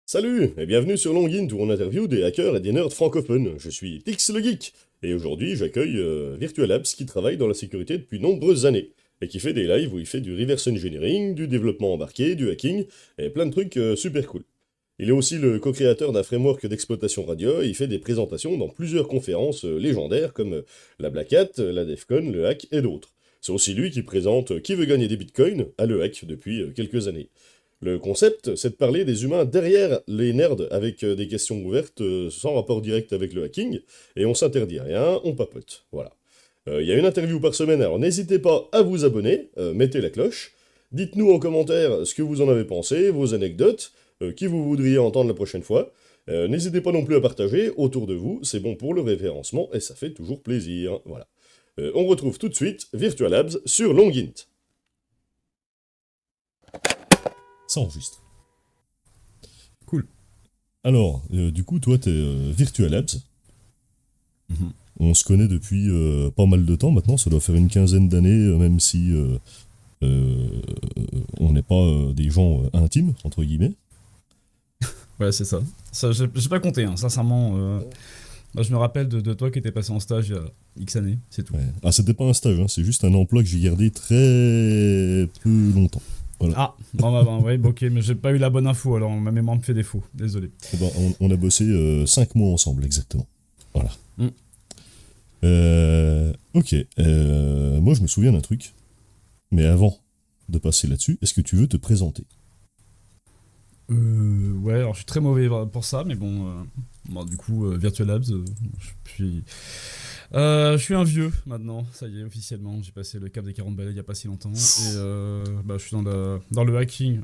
Salut et bienvenue sur Longin où on interview des hackers et des nerds francophones. Je suis Tix le Geek et aujourd'hui j'accueille Virtual Labs qui travaille dans la sécurité depuis nombreuses années et qui fait des lives où il fait du reverse engineering, du développement embarqué, du hacking et plein de trucs super cool. Il est aussi le co-créateur d'un framework d'exploitation radio et il fait des présentations dans plusieurs conférences légendaires comme la Black Hat, la DEFCON, le Hack et d'autres. C'est aussi lui qui présente Qui veut gagner des bitcoins à le Hack depuis quelques années. Le concept, c'est de parler des humains derrière les nerds avec des questions ouvertes sans rapport direct avec le hacking, et on s'interdit rien, on papote. Voilà. Il y a une interview par semaine, alors n'hésitez pas à vous abonner, mettez la cloche, dites-nous en commentaire ce que vous en avez pensé, vos anecdotes, qui vous voudriez entendre la prochaine fois. N'hésitez pas non plus à partager autour de vous, c'est bon pour le référencement et ça fait toujours plaisir. Voilà. On retrouve tout de suite Virtual Labs sur Longint. Ça enregistre. Cool. Alors, du coup, toi, t'es Virtual Labs. Mhm. On se connaît depuis pas mal de temps maintenant, ça doit faire une quinzaine d'années, même si euh, on n'est pas des gens intimes, entre guillemets. Ouais, c'est ça. Ça, j'ai pas compté, hein, sincèrement. Moi, je me rappelle de toi qui étais passé en stage il y a X années, c'est tout. Ouais. Ah, c'était pas un stage, hein, c'est juste un emploi que j'ai gardé très peu longtemps. Voilà. Ah, bon, ouais, bon, ok, mais j'ai pas eu la bonne info, alors ma mémoire me fait défaut, désolé. Eh ben, on a bossé 5 mois ensemble, exactement. Voilà. Mm. Ok, moi je me souviens d'un truc, mais avant de passer là-dessus, est-ce que tu veux te présenter? Ouais, alors je suis très mauvais pour ça, mais bon, bon du coup, Virtual Labs, je suis un vieux maintenant, ça y est, officiellement. J'ai passé le cap des 40 balais il y a pas si longtemps. Et bah, je suis dans le hacking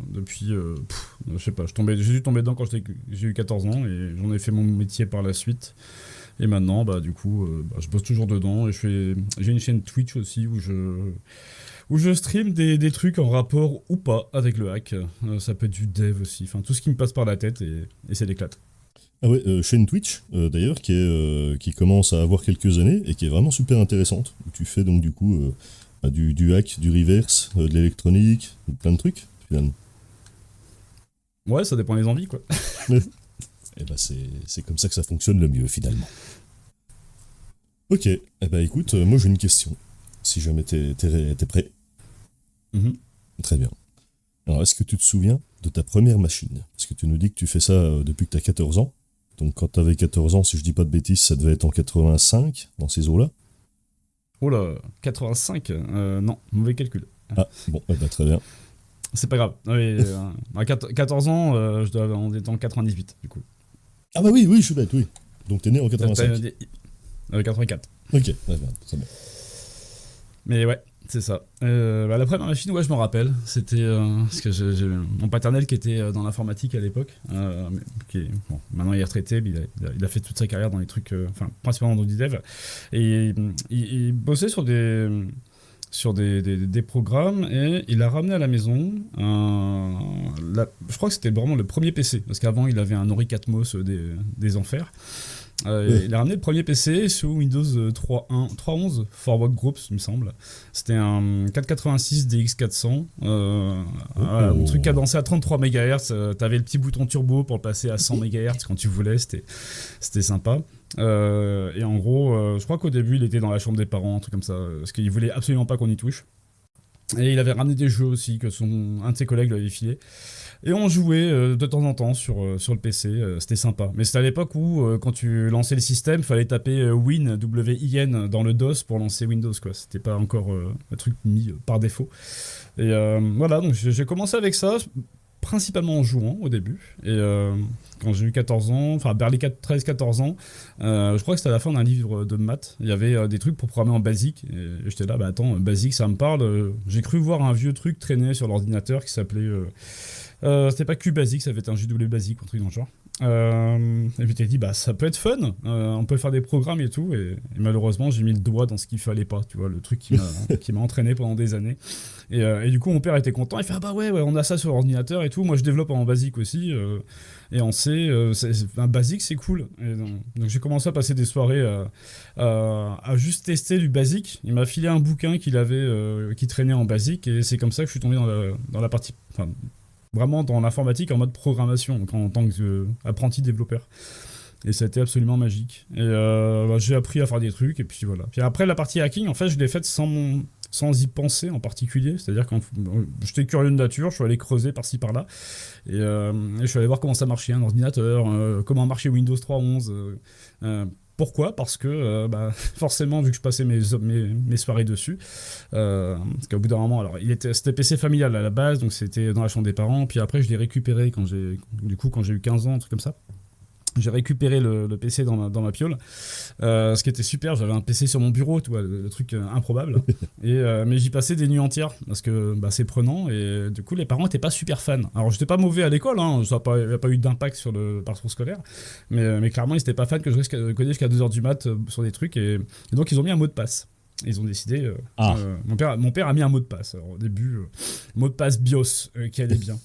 depuis. Je sais pas, j'ai dû tomber dedans quand j'ai eu 14 ans et j'en ai fait mon métier par la suite. Et maintenant, bah, du coup, bah, je bosse toujours dedans et j'ai une chaîne Twitch aussi où je stream des trucs en rapport ou pas avec le hack. Ça peut être du dev aussi, enfin tout ce qui me passe par la tête et c'est l'éclate. Ah ouais, chaîne Twitch, d'ailleurs, qui commence à avoir quelques années et qui est vraiment super intéressante. Où tu fais donc du coup du hack, du reverse, de l'électronique, plein de trucs, finalement. Ouais, ça dépend des envies, quoi. Et bah c'est comme ça que ça fonctionne le mieux, finalement. Ok, eh bah écoute, moi j'ai une question. Si jamais t'es prêt. Mhm. Très bien. Alors, est-ce que tu te souviens de ta première machine? Parce que tu nous dis que tu fais ça depuis que t'as 14 ans. Donc quand t'avais 14 ans, si je dis pas de bêtises, ça devait être en 85, dans ces eaux-là. Oh là, 85, non, mauvais calcul. Ah, bon, eh ben, très bien. C'est pas grave. Oui, à 14 ans, on était en 98, du coup. Ah bah oui, oui, je suis bête, oui. Donc t'es né en T'as 85. 84. Ok, ouais, bah, très bien. Mais ouais, c'est ça. Bah, la première machine, ouais, je me rappelle. C'était parce que j'ai mon paternel qui était dans l'informatique à l'époque. Bon, maintenant il est retraité, mais il a fait toute sa carrière dans les trucs, enfin, principalement dans du dev. Et il bossait sur des programmes et il a ramené à la maison je crois que c'était vraiment le premier PC parce qu'avant il avait un Ori Catmos des enfers. Ouais. Il a ramené le premier PC sous Windows 3.11 Forward Groups, il me semble. C'était un 486 DX400. Voilà, un truc Oh. cadencé à 33 MHz. T'avais le petit bouton turbo pour le passer à 100 MHz quand tu voulais. C'était sympa. Et en gros, je crois qu'au début, il était dans la chambre des parents, un truc comme ça. Parce qu'il voulait absolument pas qu'on y touche. Et il avait ramené des jeux aussi que un de ses collègues lui avait filé. Et on jouait de temps en temps sur le PC, c'était sympa. Mais c'était à l'époque où, quand tu lançais le système, il fallait taper Win, W-I-N, dans le DOS pour lancer Windows, quoi. C'était pas encore un truc mis par défaut. Et voilà, donc j'ai commencé avec ça, principalement en jouant au début. Et quand j'ai eu 14 ans, enfin vers les 13-14 ans, je crois que c'était à la fin d'un livre de maths. Il y avait des trucs pour programmer en BASIC. Et j'étais là, bah attends, BASIC ça me parle. J'ai cru voir un vieux truc traîner sur l'ordinateur qui s'appelait. C'était pas QBasic, ça avait été un JW Basic, un truc dans le genre. Et je t'ai dit, bah ça peut être fun, on peut faire des programmes et tout. Et malheureusement, j'ai mis le doigt dans ce qu'il fallait pas, tu vois, le truc qui m'a entraîné pendant des années. Et du coup, mon père était content. Il fait, ah bah ouais, on a ça sur l'ordinateur et tout. Moi, je développe en basique aussi. Et en C, un basique, c'est cool. Et donc j'ai commencé à passer des soirées à juste tester du basique. Il m'a filé un bouquin qu'il avait, qui traînait en basique. Et c'est comme ça que je suis tombé dans la partie. Enfin, vraiment dans l'informatique en mode programmation, donc en tant qu'apprenti développeur. Et ça a été absolument magique. Et j'ai appris à faire des trucs, et puis voilà. Puis après, la partie hacking, en fait, je l'ai faite sans y penser en particulier. C'est-à-dire que j'étais curieux de nature, je suis allé creuser par-ci par-là. Et je suis allé voir comment ça marchait un ordinateur, comment marchait Windows 3.11. Pourquoi ? Parce que forcément, vu que je passais mes soirées dessus, parce qu'au bout d'un moment, alors c'était PC familial à la base, donc c'était dans la chambre des parents, puis après je l'ai récupéré quand j'ai eu 15 ans, un truc comme ça. J'ai récupéré le PC dans ma piole, ce qui était super. J'avais un PC sur mon bureau, tu vois, le truc improbable. Mais j'y passais des nuits entières parce que c'est prenant, et du coup les parents étaient pas super fans. Alors j'étais pas mauvais à l'école, hein, ça n'a pas eu d'impact sur le parcours scolaire, mais clairement ils étaient pas fans que je reste coder jusqu'à 2h du mat sur des trucs, et donc ils ont mis un mot de passe. Ils ont décidé. Mon père a mis un mot de passe. Alors, au début, mot de passe BIOS qui allait bien.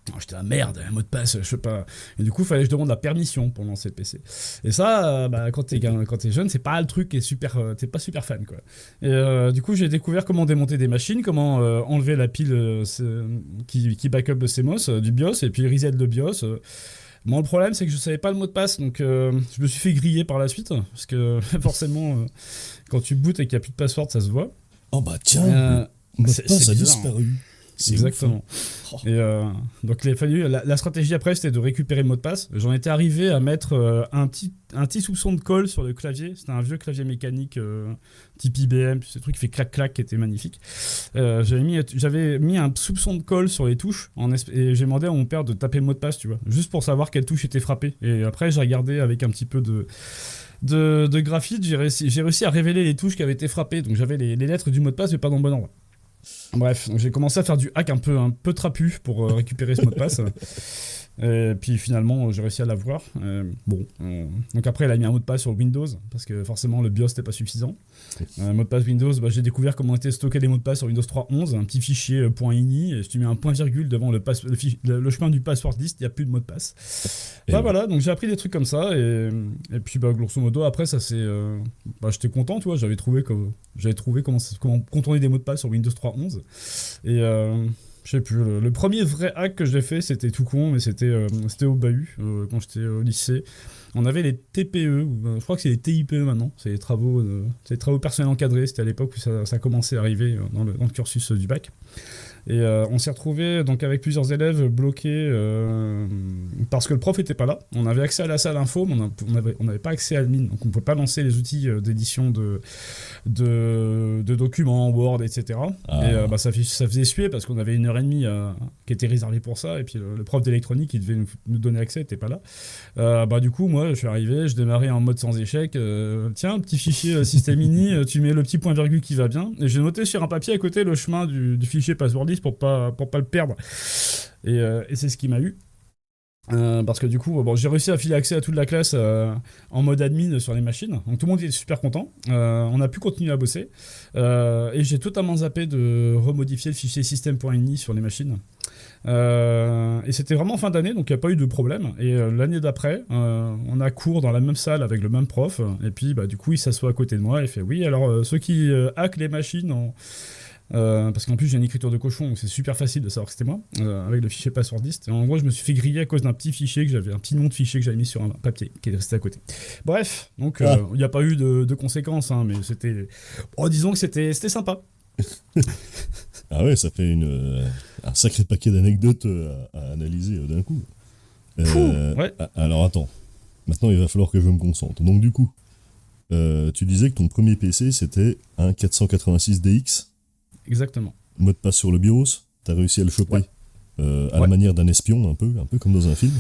Alors, j'étais merde, un mot de passe, je sais pas. Et du coup, il fallait que je demande la permission pour lancer le PC. Et ça, quand t'es jeune, c'est pas le truc qui est super. T'es pas super fan, quoi. Et du coup, j'ai découvert comment démonter des machines, comment enlever la pile qui backup le CMOS du BIOS, et puis reset le BIOS. Bon, le problème, c'est que je savais pas le mot de passe, donc je me suis fait griller par la suite, parce que forcément, quand tu bootes et qu'il n'y a plus de password, ça se voit. Oh bah tiens, le mot de passe a disparu. C'est exactement. Ouf, hein. Et donc il a fallu, la stratégie après, c'était de récupérer le mot de passe. J'en étais arrivé à mettre un petit soupçon de colle sur le clavier. C'était un vieux clavier mécanique type IBM, ce truc qui fait clac-clac, qui était magnifique. J'avais mis un soupçon de colle sur les touches et j'ai demandé à mon père de taper le mot de passe, tu vois, juste pour savoir quelle touche était frappée. Et après, j'ai regardé avec un petit peu de graphite, j'ai réussi à révéler les touches qui avaient été frappées. Donc j'avais les lettres du mot de passe, mais pas dans le bon ordre. Bref, donc j'ai commencé à faire du hack un peu trapu pour récupérer ce mot de passe. Et puis finalement, j'ai réussi à l'avoir. Donc après, il a mis un mot de passe sur Windows, parce que forcément, le BIOS n'était pas suffisant. Mot de passe Windows, j'ai découvert comment étaient stockés les mots de passe sur Windows 3.11, un petit fichier .ini, et si tu mets un point virgule devant le chemin du password list, il n'y a plus de mot de passe. Voilà, donc j'ai appris des trucs comme ça, et puis grosso modo, après, ça c'est... j'étais content, tu vois, j'avais trouvé comment contourner des mots de passe sur Windows 3.11, et... je sais plus, le premier vrai hack que j'ai fait, c'était tout con, mais c'était au bahut, quand j'étais au lycée. On avait les TPE, je crois que c'est les TIPE maintenant, c'est les travaux personnels encadrés, c'était à l'époque où ça commençait à arriver dans le cursus du bac. Et on s'est retrouvés donc avec plusieurs élèves bloqués parce que le prof était pas là. On avait accès à la salle info, mais on n'avait pas accès à admin, donc on ne pouvait pas lancer les outils d'édition de documents, Word, etc. Et ça faisait suer parce qu'on avait 1h30 qui était réservée pour ça, et puis le prof d'électronique qui devait nous donner accès n'était pas là. Du coup, moi, je suis arrivé, je démarrais en mode sans échec. Tiens, petit fichier système.ini, tu mets le petit point virgule qui va bien. Et j'ai noté sur un papier à côté le chemin du fichier passwordlist pour pas le perdre. Et c'est ce qui m'a eu. Parce que du coup, j'ai réussi à filer accès à toute la classe en mode admin sur les machines. Donc tout le monde était super content. On a pu continuer à bosser. Et j'ai totalement zappé de remodifier le fichier système.ini sur les machines. Et c'était vraiment fin d'année, donc il n'y a pas eu de problème. Et l'année d'après, on a cours dans la même salle avec le même prof. Et puis du coup, il s'assoit à côté de moi et fait oui, alors ceux qui hackent les machines parce qu'en plus j'ai une écriture de cochon, donc c'est super facile de savoir que c'était moi, avec le fichier passwordlist. Et en gros, je me suis fait griller à cause d'un petit fichier un petit nom de fichier que j'avais mis sur un papier qui est resté à côté. Bref, donc il n'y a pas eu de conséquences, hein, mais c'était... disons que c'était sympa. Ah ouais, ça fait un sacré paquet d'anecdotes à analyser d'un coup. Ouais. Alors attends, maintenant il va falloir que je me concentre. Donc du coup, tu disais que ton premier PC c'était un 486DX. Exactement. Mot de passe sur le BIOS, t'as réussi à le choper à la manière d'un espion, un peu comme dans un film.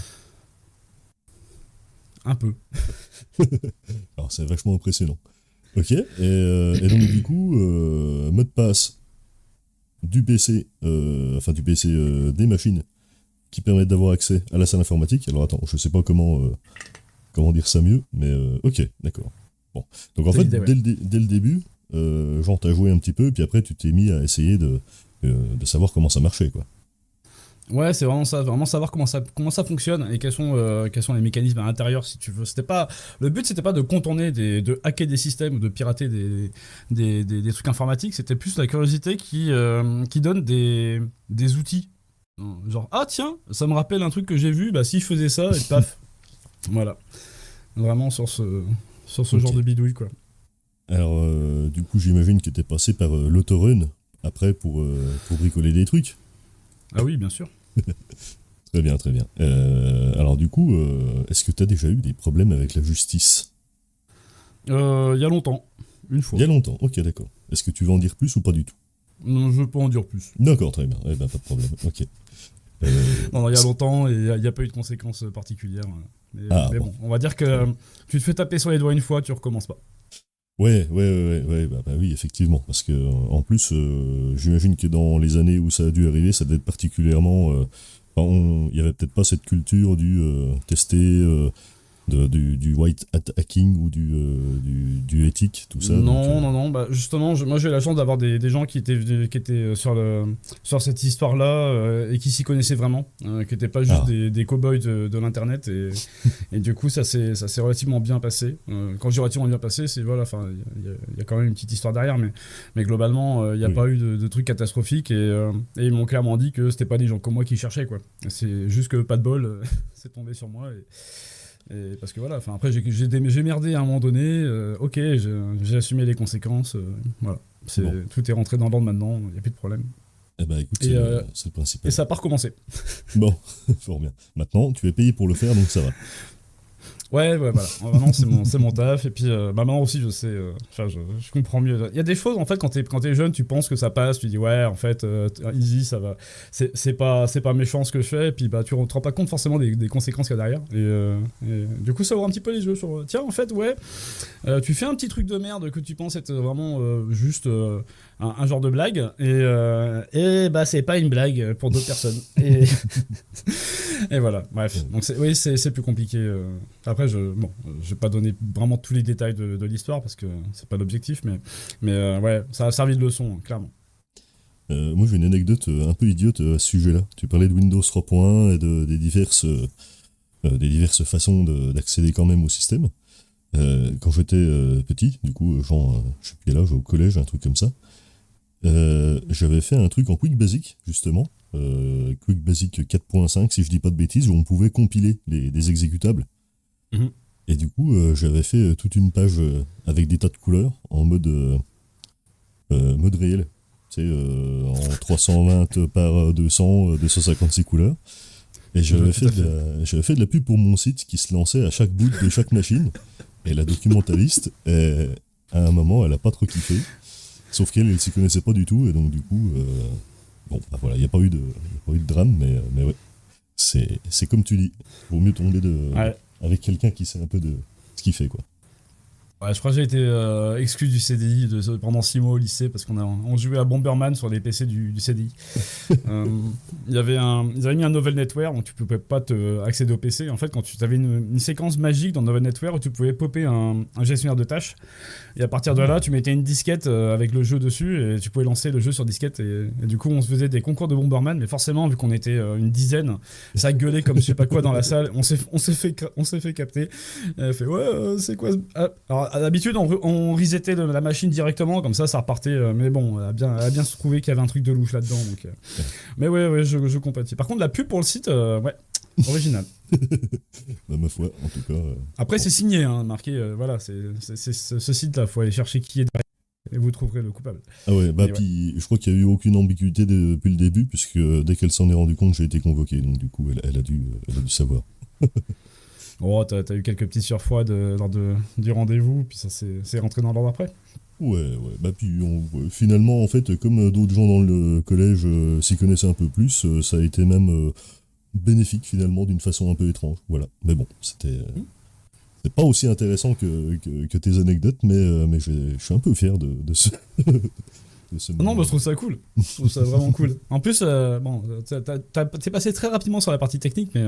Un peu. Alors c'est vachement impressionnant. Ok, et donc du coup, mot de passe du PC, des machines qui permettent d'avoir accès à la salle informatique. Alors attends, je sais pas comment dire ça mieux, mais ok, d'accord. Bon, donc en fait, dès le début, genre t'as joué un petit peu, puis après tu t'es mis à essayer de savoir comment ça marchait, quoi. Ouais, c'est vraiment ça, vraiment savoir comment ça fonctionne et quels sont les mécanismes à l'intérieur, si tu veux. Le but, c'était pas de contourner, de hacker des systèmes ou de pirater des trucs informatiques, c'était plus la curiosité qui donne des outils Genre, ah tiens, ça me rappelle un truc que j'ai vu, bah si je faisais ça, et paf. Voilà. Vraiment sur ce genre Ok. de bidouille, quoi. Alors, du coup, j'imagine que t'es passé par l'autorun après pour bricoler des trucs. Ah oui, bien sûr. Très bien, très bien. Alors, du coup, est-ce que t'as déjà eu des problèmes avec la justice? Il y a longtemps, une Il fois. y a longtemps, ok, d'accord. Est-ce que tu veux en dire plus ou pas du tout? Non, je peux en dire plus. D'accord, très bien. Eh ben, pas de problème, ok. Non, non, il y a C'est- longtemps et il n'y a pas eu de conséquences particulières. Ah, Mais bon. bon, on va dire que tu te fais taper sur les doigts une fois, tu recommences pas. Ouais, bah oui, effectivement. Parce que, en plus, j'imagine que dans les années où ça a dû arriver, ça devait être particulièrement. Enfin, il y avait peut-être pas cette culture du tester du white hat hacking ou du éthique, tout ça. Donc, Non, non, non. Bah, justement, moi j'ai eu la chance d'avoir des gens qui étaient sur cette histoire-là et qui s'y connaissaient vraiment, qui n'étaient pas juste ah, des cow-boys de l'internet. Et du coup, ça s'est relativement bien passé. Quand je dis relativement bien passé, c'est voilà, enfin, il y a quand même une petite histoire derrière, mais globalement, il n'y a oui. pas eu de trucs catastrophiques et ils m'ont clairement dit que c'était pas des gens comme moi qui cherchaient, quoi. C'est juste que pas de bol, c'est tombé sur moi. Et parce que voilà, enfin après j'ai merdé à un moment donné, ok, j'ai assumé les conséquences, voilà. Bon. Tout est rentré dans l'ordre maintenant, il n'y a plus de problème. Eh ben, écoute, Et, euh, c'est le et principal. ça n'a pas recommencé. Bon, fort bien. Maintenant, tu es payé pour le faire, donc ça va. Ouais, ouais, voilà. Maintenant, c'est mon taf. Et puis, bah, maintenant aussi, je sais. Enfin, je comprends mieux. Il y a des choses, en fait, quand t'es jeune, tu penses que ça passe. Tu dis, ouais, en fait, easy, ça va. C'est pas méchant ce que je fais. Et puis, bah, tu te rends pas compte forcément des conséquences qu'il y a derrière. Et du coup, ça ouvre un petit peu les yeux sur. Tiens, en fait, ouais, tu fais un petit truc de merde que tu penses être vraiment juste un genre de blague. Et bah, c'est pas une blague pour d'autres personnes. Et voilà, bref. Donc oui, c'est plus compliqué. Après, je vais pas donner vraiment tous les détails de l'histoire parce que c'est pas l'objectif, mais ouais, ça a servi de leçon, clairement. Moi, j'ai une anecdote un peu idiote à ce sujet-là. Tu parlais de Windows 3.1 et des diverses façons d'accéder quand même au système. Quand j'étais petit, du coup, genre, je sais plus quel âge, au collège, un truc comme ça, j'avais fait un truc en Quick Basic, justement. Quick Basic 4.5, si je dis pas de bêtises, où on pouvait compiler des exécutables. Mhm. Et du coup, j'avais fait toute une page avec des tas de couleurs en mode réel. C'est en 320 par 200, 256 couleurs. Et Je vois tout à fait. j'avais fait de la pub pour mon site qui se lançait à chaque boot de chaque machine. Et la documentaliste, à un moment, elle a pas trop kiffé. Sauf qu'elle, elle s'y connaissait pas du tout. Et donc, du coup, bon, bah voilà, il n'y a pas eu de drame, mais ouais. C'est comme tu dis. Vaut mieux tomber Ouais. avec quelqu'un qui sait un peu de ce qu'il fait, quoi. Ouais, je crois que j'ai été exclu du CDI pendant 6 mois au lycée parce on jouait à Bomberman sur les PC du CDI. Euh, ils avaient mis un Novel Netware donc tu pouvais pas accéder au PC. En fait, quand tu avais une séquence magique dans Novel Netware où tu pouvais popper un gestionnaire de tâches et à partir de là, tu mettais une disquette avec le jeu dessus et tu pouvais lancer le jeu sur disquette. Et du coup, on se faisait des concours de Bomberman, mais forcément, vu qu'on était une dizaine, ça gueulait comme je sais pas quoi dans la salle. On s'est fait capter. Et elle fait ouais, c'est quoi Alors à l'habitude, on resetait la machine directement, comme ça partait. Mais bon, elle a bien se trouvé qu'il y avait un truc de louche là-dedans. Mais ouais, ouais, je compatis. Par contre, la pub pour le site, ouais, original. Bah, ma foi, en tout cas. Après, Bon. c'est signé, hein, marqué, voilà, c'est ce site-là, faut aller chercher qui est derrière et vous trouverez le coupable. Ah ouais, bah Mais ouais. puis je crois qu'il n'y a eu aucune ambiguïté depuis le début, puisque dès qu'elle s'en est rendue compte, j'ai été convoqué. Donc du coup, elle a dû savoir. Oh, t'as eu quelques petits surfroids lors du rendez-vous, puis ça c'est rentré dans l'ordre après. Ouais, bah puis finalement, en fait, comme d'autres gens dans le collège s'y connaissaient un peu plus, ça a été même bénéfique finalement d'une façon un peu étrange. Voilà. Mais bon, c'est pas aussi intéressant que tes anecdotes, mais je suis un peu fier de ce, de ce Non, moment. bah, je trouve ça cool. Je trouve ça vraiment cool. En plus, bon, t'es passé très rapidement sur la partie technique, mais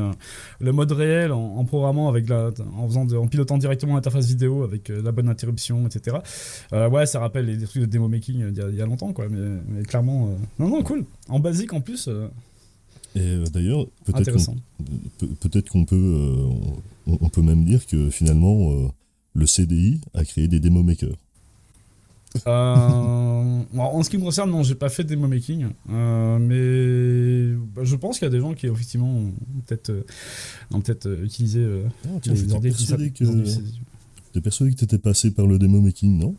le mode réel en programmant en pilotant directement l'interface vidéo avec la bonne interruption, etc. Ouais, ça rappelle les trucs de démo making il y a longtemps, quoi. Mais clairement, non, non, cool. En basique en plus, Et d'ailleurs, intéressant. peut-être qu'on peut, on peut même dire que finalement, le CDI a créé des démo makers. En ce qui me concerne, non, j'ai pas fait de démo making, mais je pense qu'il y a des gens qui effectivement ont peut-être utilisé Ah, tiens, les ordi t'es persuadé que t'étais passé par le démo making, non?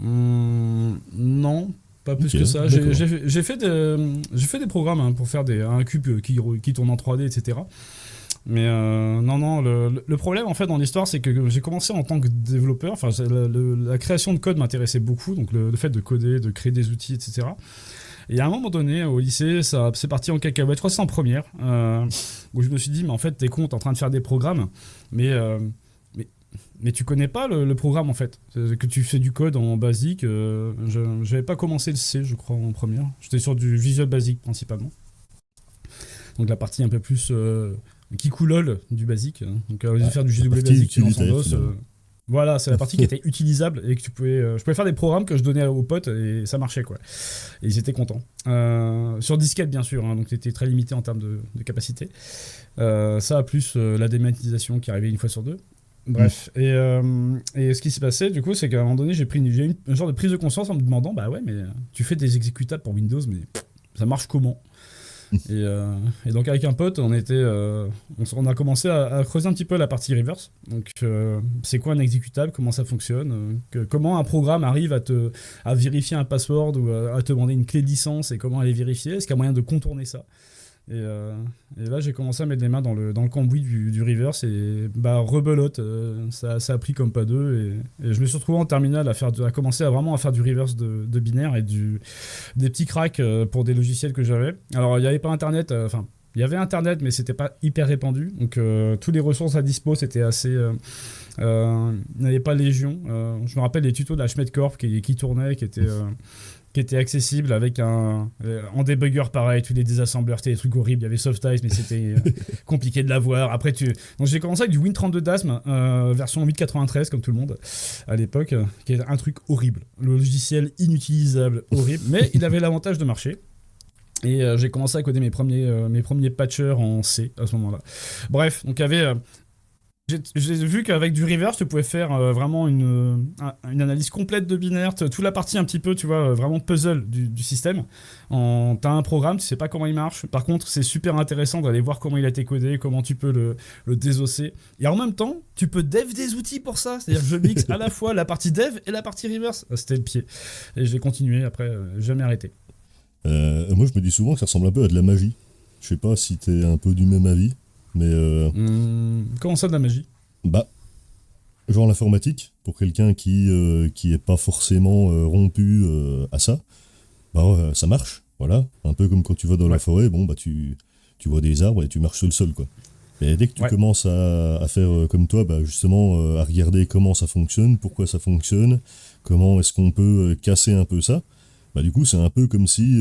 Non, pas plus Ok, que ça. d'accord. J'ai fait des programmes pour faire un cube qui tourne en 3D, etc. Mais non, le problème en fait dans l'histoire, c'est que j'ai commencé en tant que développeur. Enfin, la création de code m'intéressait beaucoup, donc le fait de coder, de créer des outils, etc. Et à un moment donné, au lycée, c'est parti en cacahuète. Je crois que c'est en première, où je me suis dit, mais en fait, t'es con, t'es en train de faire des programmes, mais mais tu connais pas le programme en fait. Que tu fais du code en basique. J'avais pas commencé le C, je crois, en première. J'étais sur du Visual Basic principalement. Donc la partie un peu plus qui coulole du basique. Hein. Donc au lieu de faire du La GW partie basique, tu lances en utilitaire, DOS. finalement. Voilà, c'est la partie qui était utilisable et que je pouvais faire des programmes que je donnais aux potes et ça marchait quoi. Et ils étaient contents. Sur disquette bien sûr, hein, donc c'était très limité en termes de capacité. Ça plus la dématérialisation qui arrivait une fois sur deux. Bref, et ce qui s'est passé du coup, c'est qu'à un moment donné, j'ai eu une genre de prise de conscience en me demandant, bah ouais, mais tu fais des exécutables pour Windows, mais ça marche comment? Et donc avec un pote, on a commencé à creuser un petit peu la partie reverse. Donc c'est quoi un exécutable, comment ça fonctionne, comment un programme arrive à vérifier un password ou à te demander une clé de licence et comment elle est vérifiée, est-ce qu'il y a moyen de contourner ça? Et là j'ai commencé à mettre les mains dans le cambouis du reverse et bah rebelote, ça a pris comme pas deux et je me suis retrouvé en terminale à commencer à vraiment à faire du reverse de binaire et des petits cracks pour des logiciels que j'avais. Alors il n'y avait pas internet, enfin il y avait internet mais c'était pas hyper répandu, donc toutes les ressources à dispo c'était assez il n'y avait pas légion. Je me rappelle les tutos de la Schmidt Corp qui tournaient, qui était accessible avec en débugger pareil, tous les désassembleurs, c'était des trucs horribles, il y avait Softice mais c'était compliqué de l'avoir. Après donc j'ai commencé avec du Win32 DASM version 8.93 comme tout le monde à l'époque, qui est un truc horrible, le logiciel inutilisable, horrible, mais il avait l'avantage de marcher. Et j'ai commencé à coder mes premiers patchers en C à ce moment-là. Bref, donc il y avait j'ai vu qu'avec du reverse, tu pouvais faire vraiment une analyse complète de binaire, toute la partie un petit peu, tu vois, vraiment puzzle du système. T'as un programme, tu sais pas comment il marche. Par contre, c'est super intéressant d'aller voir comment il a été codé, comment tu peux le désosser. Et en même temps, tu peux dev des outils pour ça. C'est-à-dire que je mixe à la fois la partie dev et la partie reverse. C'était le pied. Et j'ai continué, après, jamais arrêté. Moi, je me dis souvent que ça ressemble un peu à de la magie. Je sais pas si t'es un peu du même avis, mais Comment ça, de la magie? bah, genre l'informatique, pour quelqu'un qui est pas forcément rompu à ça, bah ça marche, voilà. Un peu comme quand tu vas dans la Ouais. forêt, bon bah tu vois des arbres et tu marches sur le sol, quoi. Et dès que tu Ouais. commences à faire comme toi, bah justement à regarder comment ça fonctionne, pourquoi ça fonctionne, comment est-ce qu'on peut casser un peu ça, bah du coup c'est un peu comme si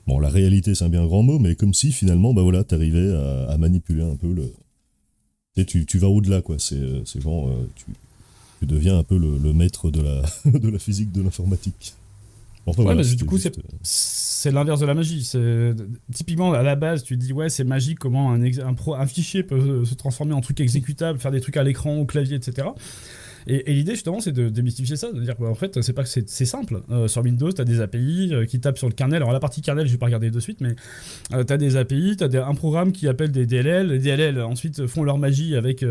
bon, la réalité c'est un bien grand mot, mais comme si finalement bah voilà, t'arrivais à manipuler un peu le. Tu vas au-delà, quoi. C'est genre, tu deviens un peu le maître de la, de la physique de l'informatique. Enfin Ouais, voilà, mais du c'était coup, juste. c'est l'inverse de la magie. Typiquement, à la base, tu te dis, ouais, c'est magique comment un fichier peut se transformer en truc exécutable, faire des trucs à l'écran, au clavier, etc. Et l'idée, justement, c'est de démystifier ça, de dire qu'en fait, c'est pas que c'est simple. Sur Windows, tu as des API qui tapent sur le kernel. Alors, la partie kernel, je vais pas regarder de suite, mais tu as des API, tu as un programme qui appelle des DLL. Les DLL, ensuite, font leur magie avec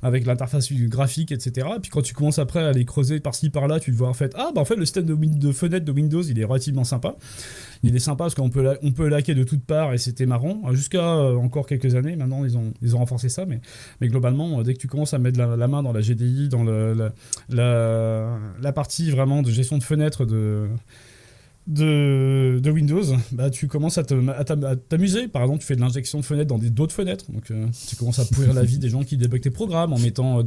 l'interface graphique, etc. Et puis, quand tu commences après à les creuser par-ci, par-là, tu te vois en fait, ah, bah en fait, le système de fenêtre de Windows, il est relativement sympa. Il est sympa parce qu'on peut, on peut le hacker de toutes parts et c'était marrant. Jusqu'à encore quelques années, maintenant, ils ont renforcé ça, mais globalement, dès que tu commences à mettre la main dans la GDI, dans la partie vraiment de gestion de fenêtres de Windows, bah, tu commences à t'amuser. Par exemple, tu fais de l'injection de fenêtres dans d'autres fenêtres. Donc, tu commences à pourrir la vie des gens qui débuggent tes programmes en mettant.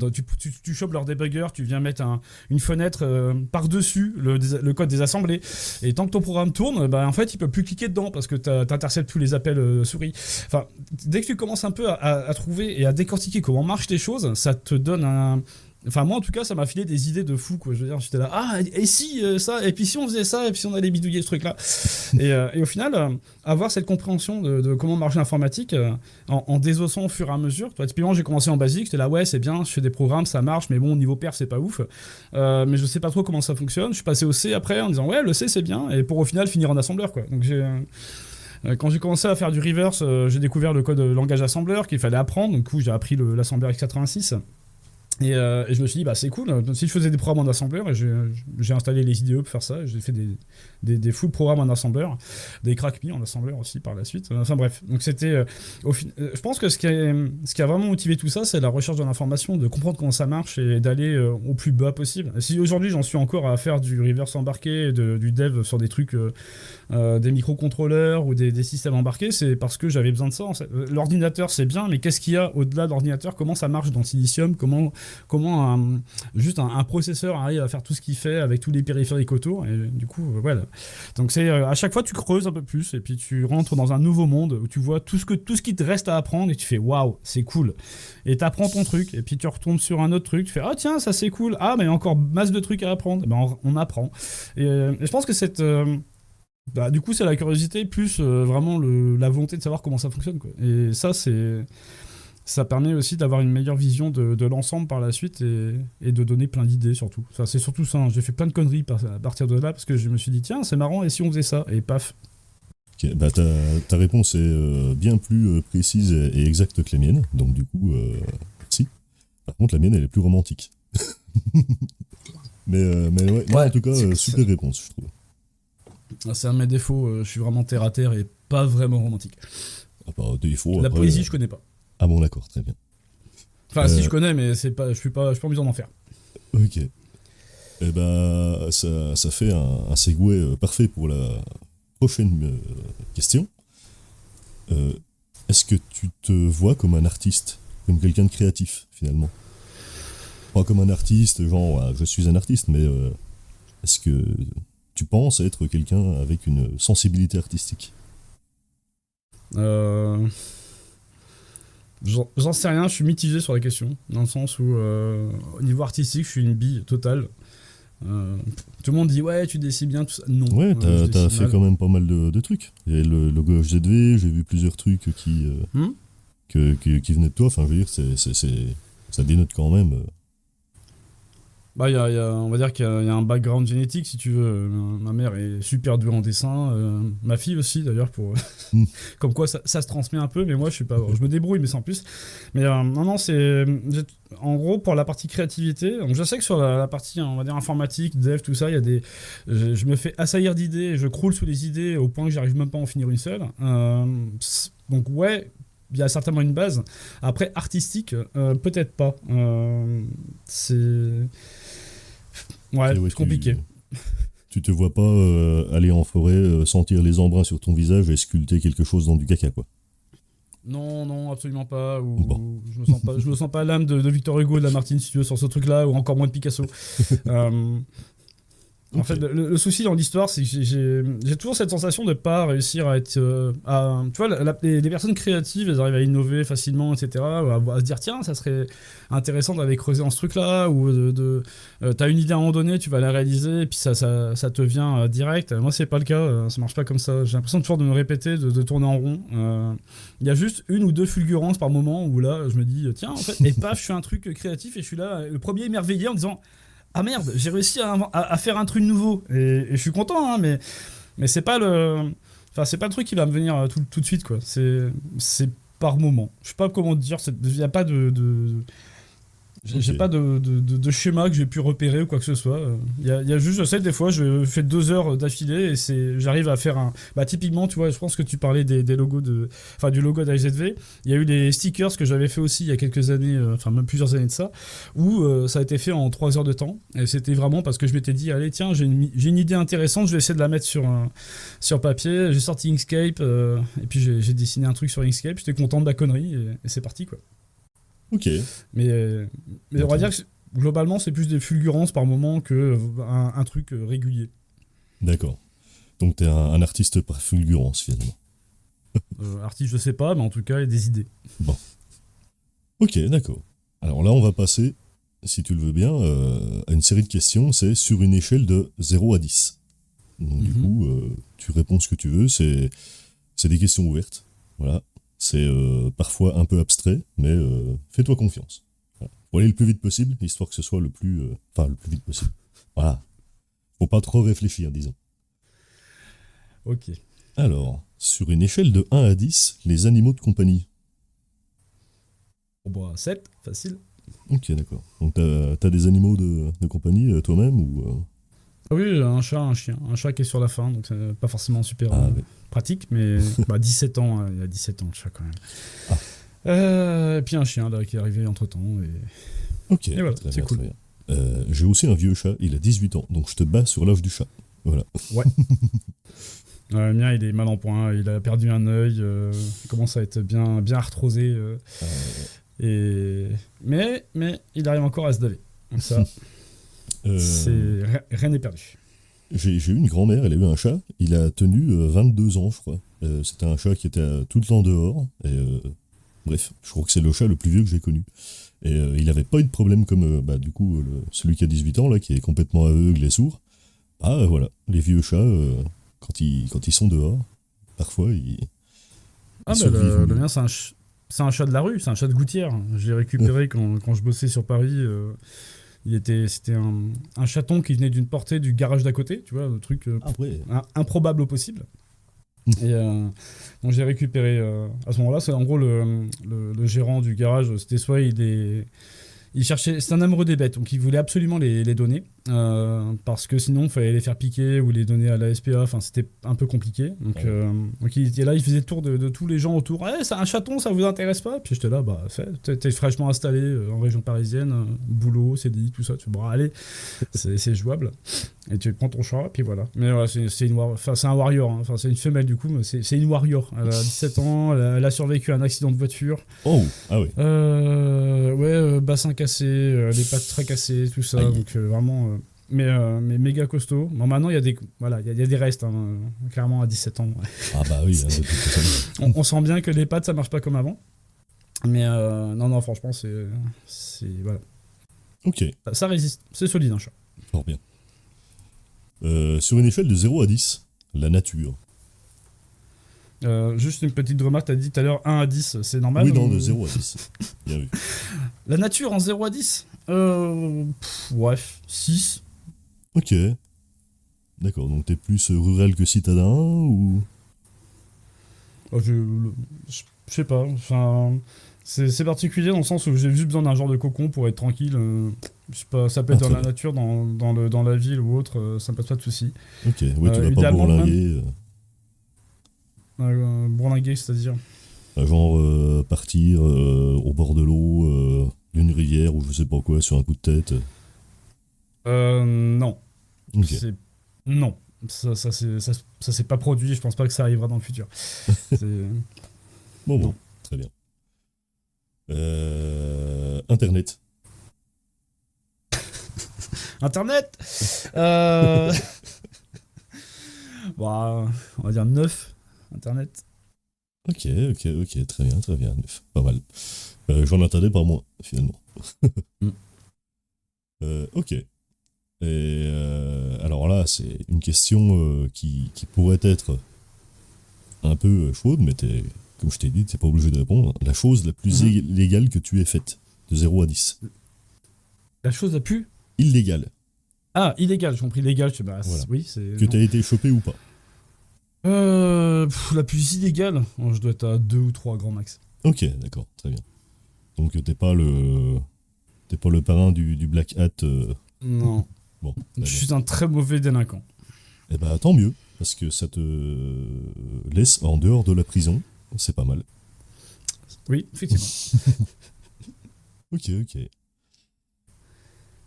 Tu chopes leur débugger, tu viens mettre une fenêtre par-dessus le code des assemblées. Et tant que ton programme tourne, bah, en fait, il peut plus cliquer dedans parce que tu interceptes tous les appels souris. Enfin, dès que tu commences un peu à trouver et à décortiquer comment marchent les choses, ça te donne Enfin, moi, en tout cas, ça m'a filé des idées de fou, quoi. Je veux dire, j'étais là, ah, et si ça, et puis si on faisait ça, et puis si on allait bidouiller ce truc-là. Et au final, avoir cette compréhension de comment marche l'informatique en désossant au fur et à mesure. Toi, typiquement, j'ai commencé en basique, j'étais là, ouais, c'est bien, je fais des programmes, ça marche, mais bon, niveau perf, c'est pas ouf. Mais je sais pas trop comment ça fonctionne. Je suis passé au C après en disant, ouais, le C, c'est bien, et pour au final finir en assembleur, quoi. Donc, quand j'ai commencé à faire du reverse, j'ai découvert le code langage assembleur qu'il fallait apprendre. Du coup, j'ai appris l'assembleur x86. Et je me suis dit, bah c'est cool, si je faisais des programmes en assembleur, et j'ai installé les IDE pour faire ça, j'ai fait des full programmes en assembleur, des crack-me en assembleur aussi par la suite. Enfin bref, donc c'était. Je pense que ce qui a vraiment motivé tout ça, c'est la recherche de l'information, de comprendre comment ça marche et d'aller au plus bas possible. Et si aujourd'hui j'en suis encore à faire du reverse embarqué, du dev sur des trucs, des microcontrôleurs ou des systèmes embarqués, c'est parce que j'avais besoin de ça. L'ordinateur c'est bien, mais qu'est-ce qu'il y a au-delà de l'ordinateur? Comment ça marche dans le silicium? Comment juste un processeur arrive à faire tout ce qu'il fait avec tous les périphériques autour, et du coup voilà. Donc c'est à chaque fois tu creuses un peu plus et puis tu rentres dans un nouveau monde où tu vois tout ce qui te reste à apprendre et tu fais waouh, c'est cool, et t'apprends ton truc et puis tu retombes sur un autre truc, tu fais ah tiens ça c'est cool, ah mais encore masse de trucs à apprendre, et ben on apprend, et je pense que du coup c'est la curiosité plus vraiment la volonté de savoir comment ça fonctionne, quoi. Et ça permet aussi d'avoir une meilleure vision de l'ensemble par la suite, et de donner plein d'idées surtout. Enfin, c'est surtout ça, hein. J'ai fait plein de conneries à partir de là parce que je me suis dit tiens c'est marrant et si on faisait ça, et paf. Okay, bah ta réponse est bien plus précise et exacte que la mienne, donc du coup merci. Par contre la mienne elle est plus romantique. mais ouais, non, en tout cas super réponse je trouve. C'est un de mes défauts, je suis vraiment terre à terre et pas vraiment romantique. Ah bah défaut. La poésie je connais pas. Ah bon d'accord, très bien. Enfin si je connais, mais je suis pas en mesure d'en faire. Ok. Eh ben ça fait un segue parfait pour la prochaine question. Est-ce que tu te vois comme un artiste, comme quelqu'un de créatif finalement? Pas comme un artiste, genre je suis un artiste, mais est-ce que tu penses être quelqu'un avec une sensibilité artistique? J'en sais rien, je suis mitigé sur la question, dans le sens où au niveau artistique je suis une bille totale. Tout le monde dit ouais tu dessines bien tout ça. Non. Ouais, t'as fait quand même pas mal de trucs. Il y a le logo HZV, j'ai vu plusieurs trucs qui venaient de toi. Enfin je veux dire ça dénote quand même. Bah, on va dire qu'il y a un background génétique, si tu veux. Ma mère est super douée en dessin. Ma fille aussi, d'ailleurs, comme quoi ça se transmet un peu, mais moi, je me débrouille, mais sans plus. Mais non, en gros, pour la partie créativité, donc je sais que sur la partie, on va dire, informatique, dev, tout ça, je me fais assaillir d'idées, et je croule sous les idées au point que j'arrive même pas à en finir une seule. Donc, ouais. Il y a certainement une base. Après, artistique, peut-être pas. C'est compliqué. Tu te vois pas aller en forêt, sentir les embruns sur ton visage et sculpter quelque chose dans du caca, quoi. Non, absolument pas. Bon. Je me sens pas l'âme de Victor Hugo, de Lamartine, si tu veux, sur ce truc-là, ou encore moins de Picasso. En fait, le souci dans l'histoire, c'est que j'ai toujours cette sensation de pas réussir à être... tu vois, les personnes créatives, elles arrivent à innover facilement, etc. À se dire, tiens, ça serait intéressant d'aller creuser dans ce truc-là, ou t'as une idée à un moment donné, tu vas la réaliser, et puis ça te vient direct. Moi, c'est pas le cas, ça marche pas comme ça. J'ai l'impression toujours de me répéter, de tourner en rond. Il y a juste une ou deux fulgurances par moment où là, je me dis, tiens, en fait, et paf, je fais un truc créatif, et je suis là, le premier émerveillé en disant... Ah merde, j'ai réussi à faire un truc nouveau, et je suis content, hein, mais c'est pas le truc qui va me venir tout de suite, quoi. C'est par moment. Je sais pas comment te dire, il y a pas j'ai pas de schéma que j'ai pu repérer ou quoi que ce soit. Il y a juste, je sais, des fois, je fais 2 heures d'affilée et j'arrive à faire un... Bah, typiquement, tu vois, je pense que tu parlais des logos du logo d'AZV. Il y a eu des stickers que j'avais fait aussi il y a quelques années, même plusieurs années de ça, où ça a été fait en 3 heures de temps. Et c'était vraiment parce que je m'étais dit, allez, tiens, j'ai une idée intéressante, je vais essayer de la mettre sur papier. J'ai sorti Inkscape, et puis j'ai dessiné un truc sur Inkscape. J'étais content de la connerie, et c'est parti, quoi. Ok. Mais on va dire que globalement, c'est plus des fulgurances par moment qu'un truc régulier. D'accord. Donc t'es un artiste par fulgurance, finalement. Artiste, je sais pas, mais en tout cas, il y a des idées. Bon. Ok, d'accord. Alors là, on va passer si tu le veux bien, une série de questions, c'est sur une échelle de 0 à 10. Donc du coup, tu réponds ce que tu veux, c'est des questions ouvertes. Voilà. C'est parfois un peu abstrait, mais fais-toi confiance. Voilà. Faut aller le plus vite possible, histoire que ce soit le plus vite possible. Voilà. Faut pas trop réfléchir, disons. Ok. Alors, sur une échelle de 1 à 10, les animaux de compagnie. On boit 7, facile. Ok, d'accord. Donc t'as des animaux de compagnie toi-même ou Ah oui, un chat, un chien. Un chat qui est sur la fin, donc c'est pas forcément super oui. pratique, mais 17 ans, il y a 17 ans le chat quand même. Et puis un chien là qui est arrivé entre temps. Ok, Et voilà, très c'est bien, cool. très bien. J'ai aussi un vieux chat, il a 18 ans, donc je te bats sur l'âge du chat. Voilà. Ouais. Le mien, il est mal en point, il a perdu un œil, il commence à être bien arthrosé. Mais il arrive encore à se laver. Donc ça, rien n'est perdu. J'ai eu une grand-mère, elle a eu un chat, il a tenu 22 ans, je crois. C'était un chat qui était tout le temps dehors. Et, bref, je crois que c'est le chat le plus vieux que j'ai connu. Et il n'avait pas eu de problème comme du coup celui qui a 18 ans, là, qui est complètement aveugle et sourd. Voilà, les vieux chats, quand ils sont dehors, parfois ils survivent Le mieux. mien, c'est un chat de la rue, c'est un chat de gouttière. J'ai récupéré quand je bossais sur Paris. C'était un chaton qui venait d'une portée du garage d'à côté, tu vois, le truc Ouais. improbable au possible. Et donc j'ai récupéré à ce moment-là, c'est en gros le gérant du garage, c'était soit il cherchait, c'est un amoureux des bêtes, donc il voulait absolument les donner, parce que sinon il fallait les faire piquer ou les donner à la SPA, enfin c'était un peu compliqué. Donc il était là, il faisait le tour de tous les gens autour. C'est un chaton, ça vous intéresse pas? Puis j'étais là, t'es fraîchement installé en région parisienne, boulot, CDI, tout ça. Tu dis, allez, c'est jouable. Et tu prends ton chat, puis voilà. Mais voilà, c'est un warrior, hein. Enfin, c'est une femelle du coup, mais c'est une warrior. Elle a 17 ans, elle a survécu à un accident de voiture. Oh, ah oui. Bassin cassé, les pattes tracassées, tout ça. Aïe. Donc vraiment, mais méga costaud. Bon, maintenant il y a des restes, hein, clairement à 17 ans. Ouais. Ah bah oui, de toute façon. On sent bien que les pattes ça marche pas comme avant. Mais non, franchement voilà. Ok, Ça résiste, c'est solide un chat. fort bien. Sur une échelle de 0 à 10, la nature. Juste une petite remarque, t'as dit tout à l'heure 1 à 10, c'est normal? Oui, non, de 0 à 10. Bien vu. La nature en 0 à 10 Bref, 6. Ok. D'accord, donc t'es plus rural que citadin ou... Je sais pas, enfin, c'est particulier dans le sens où j'ai juste besoin d'un genre de cocon pour être tranquille. Je sais pas, ça peut être dans la nature, dans la ville ou autre, ça me pose pas de soucis. Ok, ouais, tu vas pas bourlinguer. Bourlinguer, c'est-à-dire genre partir au bord de l'eau, d'une rivière ou je sais pas quoi, sur un coup de tête. Non. Ok. Non. Ça s'est pas produit, je pense pas que ça arrivera dans le futur. Bon, très bien. Internet. Internet on va dire 9. Internet. Ok, très bien, 9. Pas mal. J'en attendais pas moins, finalement. Ok. Et alors là, c'est une question qui pourrait être un peu chaude, mais comme je t'ai dit, t'es pas obligé de répondre. La chose la plus illégale que tu aies faite, de 0 à 10. La chose la plus illégale. Ah, illégal, j'ai compris légal. Voilà. Oui, c'est. Que t'as été chopé ou pas. La plus illégale, je dois être à 2 ou 3 grands max. Ok, d'accord, très bien. Donc t'es pas le parrain du Black Hat. Non. Bon. Je suis un très mauvais délinquant. Eh ben tant mieux, parce que ça te laisse en dehors de la prison. C'est pas mal. Oui, effectivement. Ok.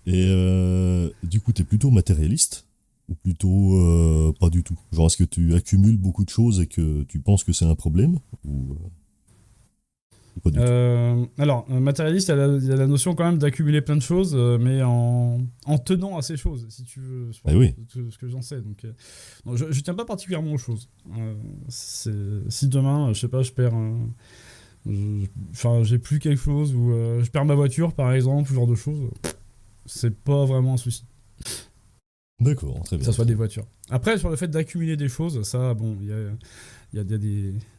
Et du coup, t'es plutôt matérialiste ou plutôt pas du tout? Genre, est-ce que tu accumules beaucoup de choses et que tu penses que c'est un problème ou pas du tout? Alors, matérialiste, il y a la notion quand même d'accumuler plein de choses, mais en tenant à ces choses, si tu veux. Oui. Ce que j'en sais. Donc, je tiens pas particulièrement aux choses. Si demain, je sais pas, je perds... j'ai plus quelque chose, ou je perds ma voiture, par exemple, ce genre de choses... c'est pas vraiment un souci. D'accord, très Que bien. ça soit des voitures. Après, sur le fait d'accumuler des choses, ça, bon, il y a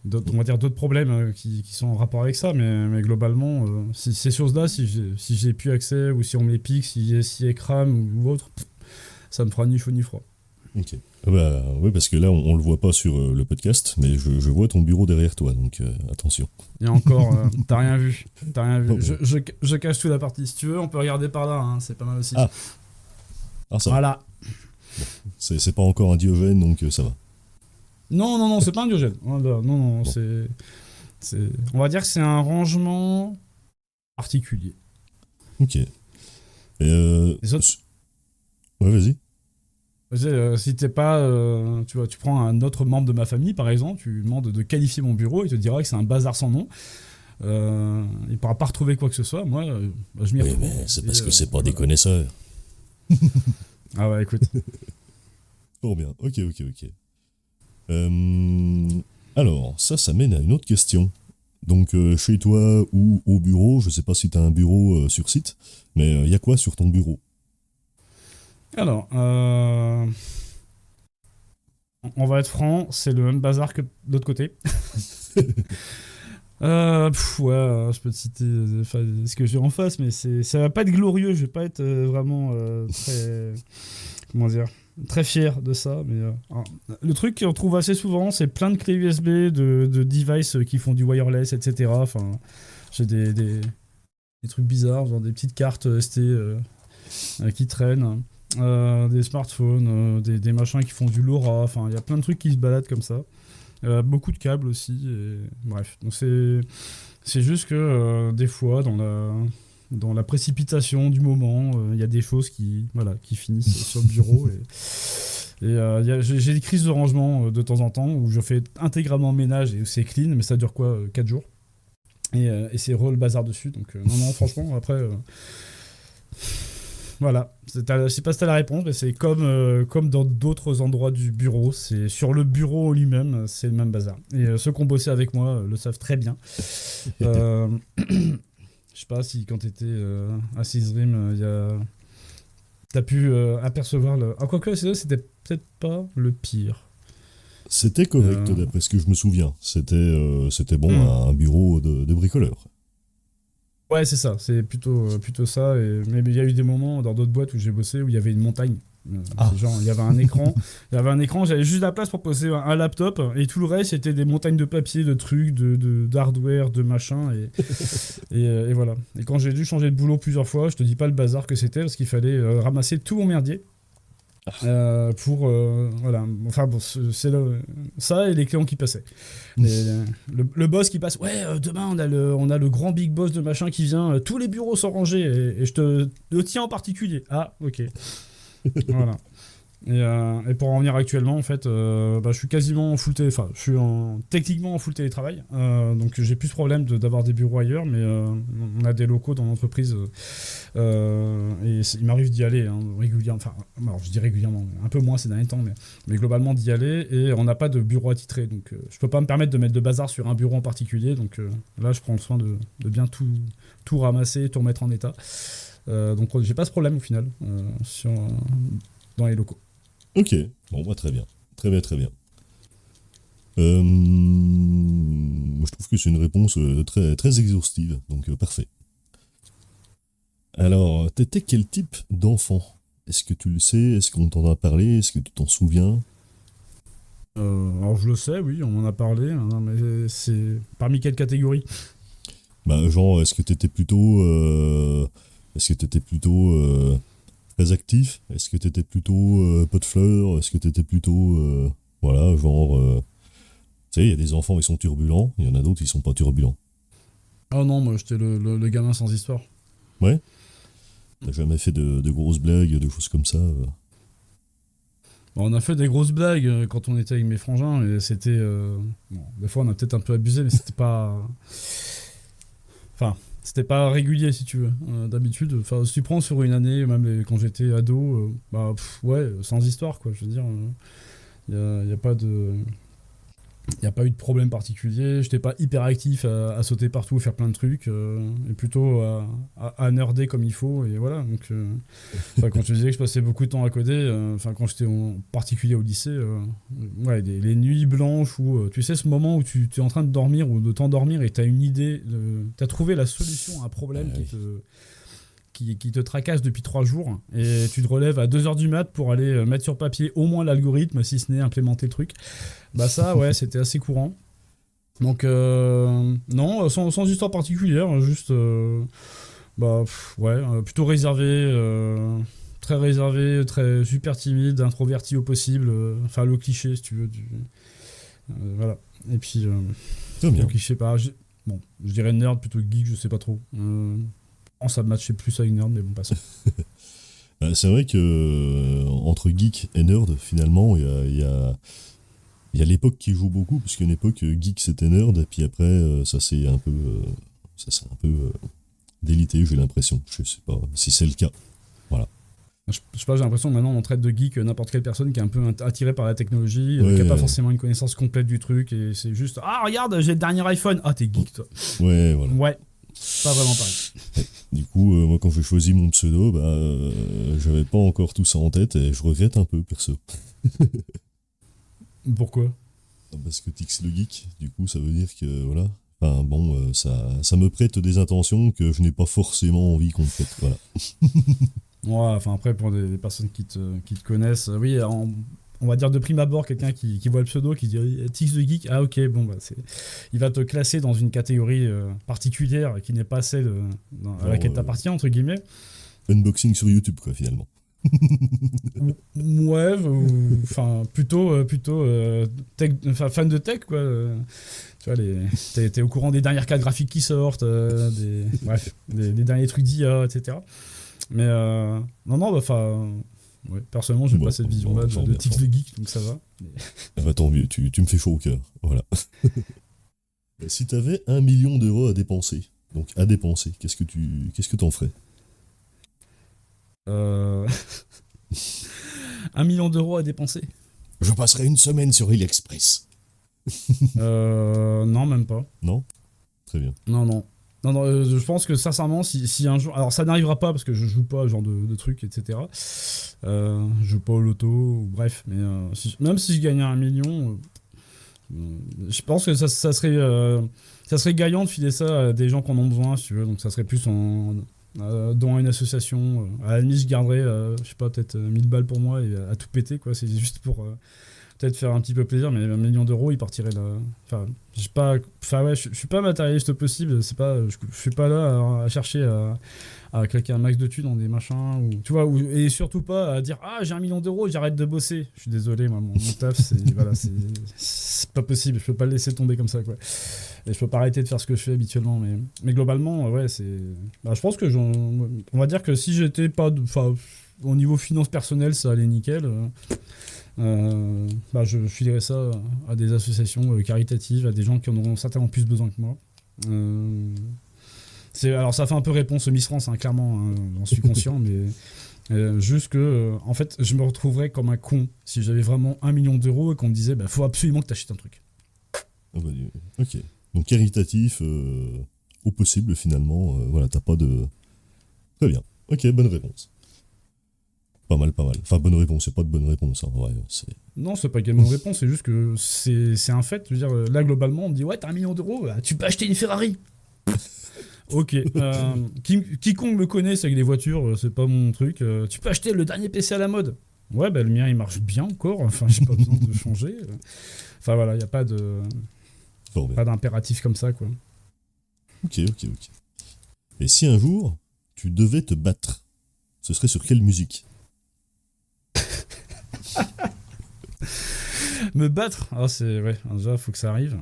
d'autres, on va dire, d'autres problèmes qui sont en rapport avec ça, mais globalement, si ces choses-là, si j'ai plus accès, ou si on me les pique, si elles crament ou autre, ça me fera ni chaud ni froid. Ok. Ah bah, oui, parce que là, on le voit pas sur le podcast, mais je vois ton bureau derrière toi, donc attention. Et encore, t'as rien vu. T'as rien vu. Oh, bon. Je cache toute la partie. Si tu veux, on peut regarder par là, hein, c'est pas mal aussi. Ah, ça va. Voilà. C'est pas encore un Diogène, donc ça va. Non, c'est pas un Diogène. Non, on va dire que c'est un rangement particulier. Ok. Et Les autres- Ouais, vas-y. Si t'es pas, tu vois, tu prends un autre membre de ma famille, par exemple, tu lui demandes de qualifier mon bureau, il te dira que c'est un bazar sans nom. Il pourra pas retrouver quoi que ce soit. Moi, je m'y Oui, retrouve. mais c'est parce Et, que c'est pas des voilà. connaisseurs. Ah ouais, écoute. Fort bien. Ok. Alors, ça mène à une autre question. Donc, chez toi ou au bureau, je sais pas si t'as un bureau sur site, mais y a quoi sur ton bureau? Alors, on va être franc, c'est le même bazar que de l'autre côté. Ouais, je peux te citer ce que j'ai en face, mais ça va pas être glorieux, je vais pas être vraiment très, comment dire, très fier de ça. Mais le truc qu'on trouve assez souvent, c'est plein de clés USB, de devices qui font du wireless, etc. Enfin, j'ai des trucs bizarres, genre des petites cartes ST qui traînent. Des smartphones, des machins qui font du LoRa, enfin il y a plein de trucs qui se baladent comme ça. Beaucoup de câbles aussi, et bref. Donc c'est juste que des fois, dans la précipitation du moment, il y a des choses qui finissent sur le bureau. J'ai des crises de rangement de temps en temps où je fais intégralement ménage et c'est clean, mais ça dure quoi 4 jours. Et c'est le bazar dessus. Donc non, franchement, après... Voilà, je sais pas si t'as la réponse, mais c'est comme dans d'autres endroits du bureau. C'est sur le bureau lui-même, c'est le même bazar. Et ceux qui ont bossé avec moi le savent très bien. Je sais pas si quand t'étais à Sysrim, t'as pu apercevoir le. Ah, quoique, c'était peut-être pas le pire. C'était correct, d'après ce que je me souviens. C'était bon, un bureau de bricoleur. Ouais, c'est ça, c'est plutôt ça. Mais il y a eu des moments dans d'autres boîtes où j'ai bossé où il y avait une montagne. C'est genre, il y avait un écran, j'avais juste la place pour poser un laptop et tout le reste c'était des montagnes de papier, de trucs, d'hardware, de machin et voilà. Et quand j'ai dû changer de boulot plusieurs fois, je te dis pas le bazar que c'était parce qu'il fallait ramasser tout mon merdier. Pour voilà, enfin bon, ça et les clients qui passaient. Le boss qui passe, ouais, demain on a le grand big boss de machin qui vient, tous les bureaux sont rangés et je te le tiens en particulier. Ah, ok. Voilà. Et pour en venir actuellement, en fait, je suis quasiment en full télétravail. Enfin, je suis techniquement en full télétravail. Donc j'ai plus ce problème d'avoir des bureaux ailleurs, mais on a des locaux dans l'entreprise. Et il m'arrive d'y aller régulièrement. Enfin, alors je dis régulièrement, un peu moins ces derniers temps, mais globalement d'y aller. Et on n'a pas de bureau attitré. Donc je peux pas me permettre de mettre de bazar sur un bureau en particulier. Donc là, je prends le soin de bien tout ramasser, tout remettre en état. Donc j'ai pas ce problème au final dans les locaux. Ok, bon, bah, très bien. Très bien. Moi, je trouve que c'est une réponse très, très exhaustive, donc parfait. Alors, t'étais quel type d'enfant? Est-ce que tu le sais? Est-ce qu'on t'en a parlé? Est-ce que tu t'en souviens? Alors je le sais, oui, on en a parlé, hein, mais c'est parmi quelle catégorie? Bah, genre, est-ce que t'étais plutôt très actif? Est-ce que t'étais plutôt pot de fleurs? Est-ce que t'étais plutôt voilà, genre tu sais, il y a des enfants ils sont turbulents, il y en a d'autres ils sont pas turbulents. Oh non, moi j'étais le gamin sans histoire. Ouais. T'as jamais fait de grosses blagues, de choses comme ça Bon, on a fait des grosses blagues quand on était avec mes frangins, et c'était... bon, des fois on a peut-être un peu abusé, mais c'était pas... Enfin, c'était pas régulier si tu veux. D'habitude, enfin, si tu prends sur une année, même quand j'étais ado, ouais, sans histoire quoi, je veux dire. Il y a pas de... Il n'y a pas eu de problème particulier, j'étais pas hyper actif à sauter partout, faire plein de trucs, et plutôt à nerder comme il faut, et voilà. Donc, quand je te disais que je passais beaucoup de temps à coder, quand j'étais en particulier au lycée, ouais, les nuits blanches où tu sais ce moment où tu es en train de dormir ou de t'endormir et tu as une idée, tu as trouvé la solution à un problème qui te tracasse depuis 3 jours, et tu te relèves à 2h du mat pour aller mettre sur papier au moins l'algorithme, si ce n'est implémenter le truc. Bah ça, ouais, c'était assez courant. Donc, non, sans histoire particulière, juste, plutôt réservé, très réservé, très super timide, introverti au possible, enfin le cliché, si tu veux, voilà. Et puis, le cliché, je dirais nerd plutôt que geek, je sais pas trop. Ça matchait plus avec nerd, mais bon, passons. C'est vrai que entre geek et nerd, finalement, il y a l'époque qui joue beaucoup, parce qu'à une époque, geek c'était nerd, et puis après, ça s'est un peu délité, j'ai l'impression. Je sais pas si c'est le cas. Voilà. Je sais pas, j'ai l'impression que maintenant on traite de geek n'importe quelle personne qui est un peu attirée par la technologie, qui n'a pas forcément une connaissance complète du truc, et c'est juste regarde, j'ai le dernier iPhone. Ah, t'es geek, toi. Ouais, voilà. Ouais, pas vraiment pareil. Du coup, moi, quand j'ai choisi mon pseudo, j'avais pas encore tout ça en tête, et je regrette un peu, perso. Pourquoi ? Parce que Tix le geek, du coup, ça veut dire que, voilà. Enfin, bon, ça me prête des intentions que je n'ai pas forcément envie qu'on me prête, voilà. Ouais, enfin après, pour des personnes qui te connaissent, oui, on va dire de prime abord, quelqu'un qui voit le pseudo, qui dit Tix the Geek, ah ok, bon, il va te classer dans une catégorie particulière qui n'est pas celle à laquelle t'appartiens, entre guillemets. Unboxing sur YouTube, quoi, finalement. Ouais, enfin, plutôt fan de tech, quoi. Tu vois, t'es au courant des dernières cartes graphiques qui sortent, des derniers trucs d'IA, etc. Mais non, ouais, personnellement, j'ai pas cette vision-là de Tix the Geek, donc ça va. Mais... tant mieux, tu me fais chaud au cœur. Voilà. Si t'avais 1 million d'euros à dépenser, qu'est-ce que t'en ferais ? 1 million d'euros à dépenser. Je passerai une semaine sur AliExpress. Non, même pas. Non ? Très bien. Non, je pense que sincèrement, si un jour... Alors ça n'arrivera pas parce que je joue pas à ce genre de trucs, etc. Je joue pas au loto, bref. Mais même si je gagnais 1 million, je pense que ça serait gagnant de filer ça à des gens qui en ont besoin, si tu veux. Donc ça serait plus dans une association. À la limite, je garderais, je sais pas, peut-être 1000 balles pour moi et à tout péter, quoi. C'est juste pour... peut-être faire un petit peu plaisir, mais 1 million d'euros, il partirait là. Enfin, je suis pas matérialiste possible. C'est pas, je suis pas là à chercher à claquer un max de thunes dans des machins, ou tu vois, et surtout pas à dire j'ai 1 million d'euros, j'arrête de bosser. Je suis désolé, moi, mon taf, c'est pas possible. Je peux pas le laisser tomber comme ça, quoi. Et je peux pas arrêter de faire ce que je fais habituellement, mais globalement, ouais, c'est. Je pense que on va dire que si j'étais pas, au niveau finance personnelle, ça allait nickel. Je filerais ça à des associations caritatives, à des gens qui en auront certainement plus besoin que moi. Alors ça fait un peu réponse Miss France, hein, clairement, hein, j'en suis conscient, mais juste que en fait je me retrouverais comme un con si j'avais vraiment 1 million d'euros et qu'on me disait faut absolument que t'achètes un truc. Ok, donc caritatif au possible finalement, voilà, t'as pas de... Très bien, ok, bonne réponse. Pas mal. Enfin, bonne réponse, c'est pas de bonne réponse. Hein. Ouais, non, c'est pas une bonne réponse, c'est juste que c'est un fait. Je veux dire, là, globalement, on me dit ouais, t'as 1 million d'euros, tu peux acheter une Ferrari. Ok. Quiconque me connaît, c'est avec les voitures, c'est pas mon truc. Tu peux acheter le dernier PC à la mode. Ouais, le mien, il marche bien encore. Enfin, j'ai pas besoin de changer. Enfin, voilà, y a pas d'impératif comme ça, quoi. Ok. Et si un jour, tu devais te battre, ce serait sur quelle musique ? Me battre, déjà faut que ça arrive.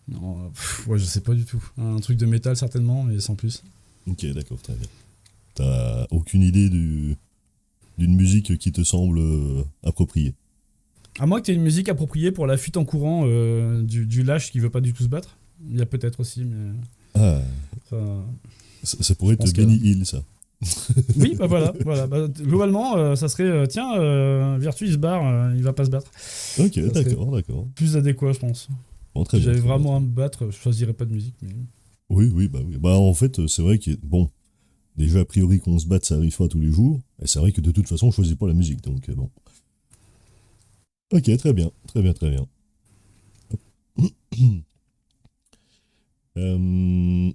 Non, je sais pas du tout. Un truc de métal certainement, mais sans plus. Ok, d'accord, très bien. T'as aucune idée d'une musique qui te semble appropriée ? À moins que t'aies une musique appropriée pour la fuite en courant du lâche qui veut pas du tout se battre. Il y a peut-être aussi, mais... Ça pourrait être Benny Hill, ça. Oui, bah voilà. Bah, globalement, ça serait tiens, Virtu il se barre, il va pas se battre. Ok, Ça serait d'accord. plus adéquat, je pense. Bon, très Si bien. j'avais très bien, vraiment très à bien. me battre, je choisirais pas de musique. Mais... Oui. Bah, en fait, c'est vrai que, bon, déjà, a priori, qu'on se batte, ça arrive pas tous les jours. Et c'est vrai que de toute façon, on choisit pas la musique. Donc, bon. Ok, très bien. Hum.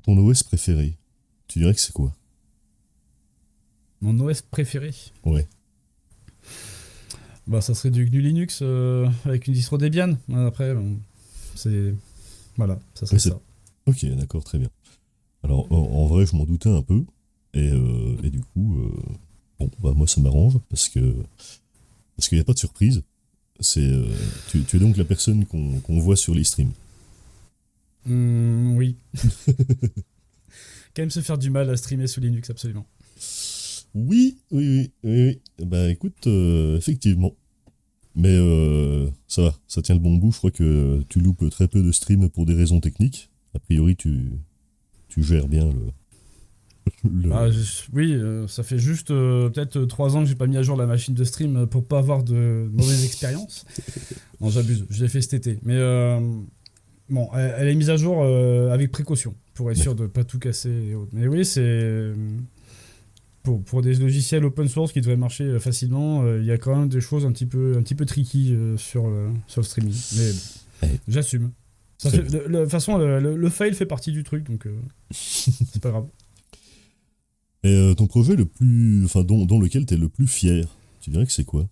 Ton OS préféré, tu dirais que c'est quoi? Mon OS préféré, Ouais. bah ça serait du GNU Linux avec une distro Debian. Après, c'est voilà, ça Ouais, serait ça. Ok, d'accord, très bien. Alors, en vrai, je m'en doutais un peu. Et du coup, bon, bah, moi, ça m'arrange parce qu'il n'y a pas de surprise. Tu es donc la personne qu'on voit sur les streams. Oui. Quand même se faire du mal à streamer sous Linux, absolument. Oui. Bah, écoute, effectivement. Mais ça va, ça tient le bon bout. Je crois que tu loupes très peu de streams pour des raisons techniques. A priori, tu gères bien Bah, le... oui, ça fait juste peut-être 3 ans que j'ai pas mis à jour la machine de stream pour pas avoir de mauvaises expériences. Non, j'abuse, je l'ai fait cet été. Mais bon, elle est mise à jour avec précaution pour être sûr D'accord. de pas tout casser et autres. Mais oui, c'est pour des logiciels open source qui devraient marcher facilement, il y a quand même des choses un petit peu tricky sur le streaming. Mais bon, Eh, j'assume. Ça très fait, bien. de toute façon, le fail fait partie du truc, donc c'est pas grave. Et ton projet le plus... Enfin, dont lequel tu es le plus fier, tu dirais que c'est quoi?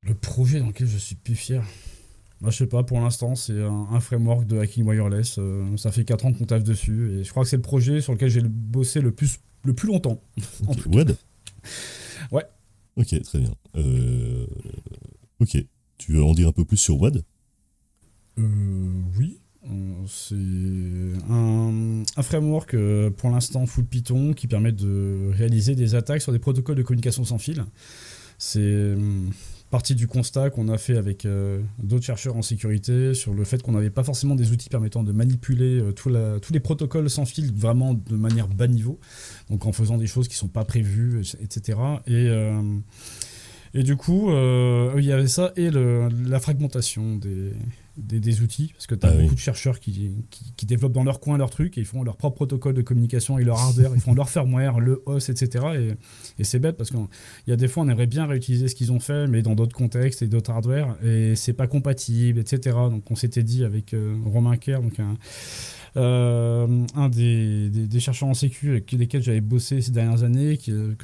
Le projet dans lequel je suis plus fier. Bah, je sais pas, pour l'instant, c'est un framework de hacking wireless. Ça fait 4 ans qu'on taffe dessus et je crois que c'est le projet sur lequel j'ai bossé le plus longtemps. En Ok, tout cas. WAD? Ouais. Ok, très bien. Ok, tu veux en dire un peu plus sur WAD? Oui. C'est un framework pour l'instant full Python qui permet de réaliser des attaques sur des protocoles de communication sans fil. C'est partie du constat qu'on a fait avec d'autres chercheurs en sécurité sur le fait qu'on n'avait pas forcément des outils permettant de manipuler tous les protocoles sans fil vraiment de manière bas niveau, donc en faisant des choses qui ne sont pas prévues, etc. Et du coup, il y avait ça et la fragmentation des outils, parce que tu as Ah oui. beaucoup de chercheurs qui développent dans leur coin leur truc, et ils font leur propre protocole de communication et leur hardware, ils font leur firmware, le OS, etc. Et c'est bête, parce qu'il y a des fois, on aimerait bien réutiliser ce qu'ils ont fait, mais dans d'autres contextes et d'autres hardware, et c'est pas compatible, etc. Donc on s'était dit avec Romain Kerr, donc un des chercheurs en sécu avec lesquels j'avais bossé ces dernières années, il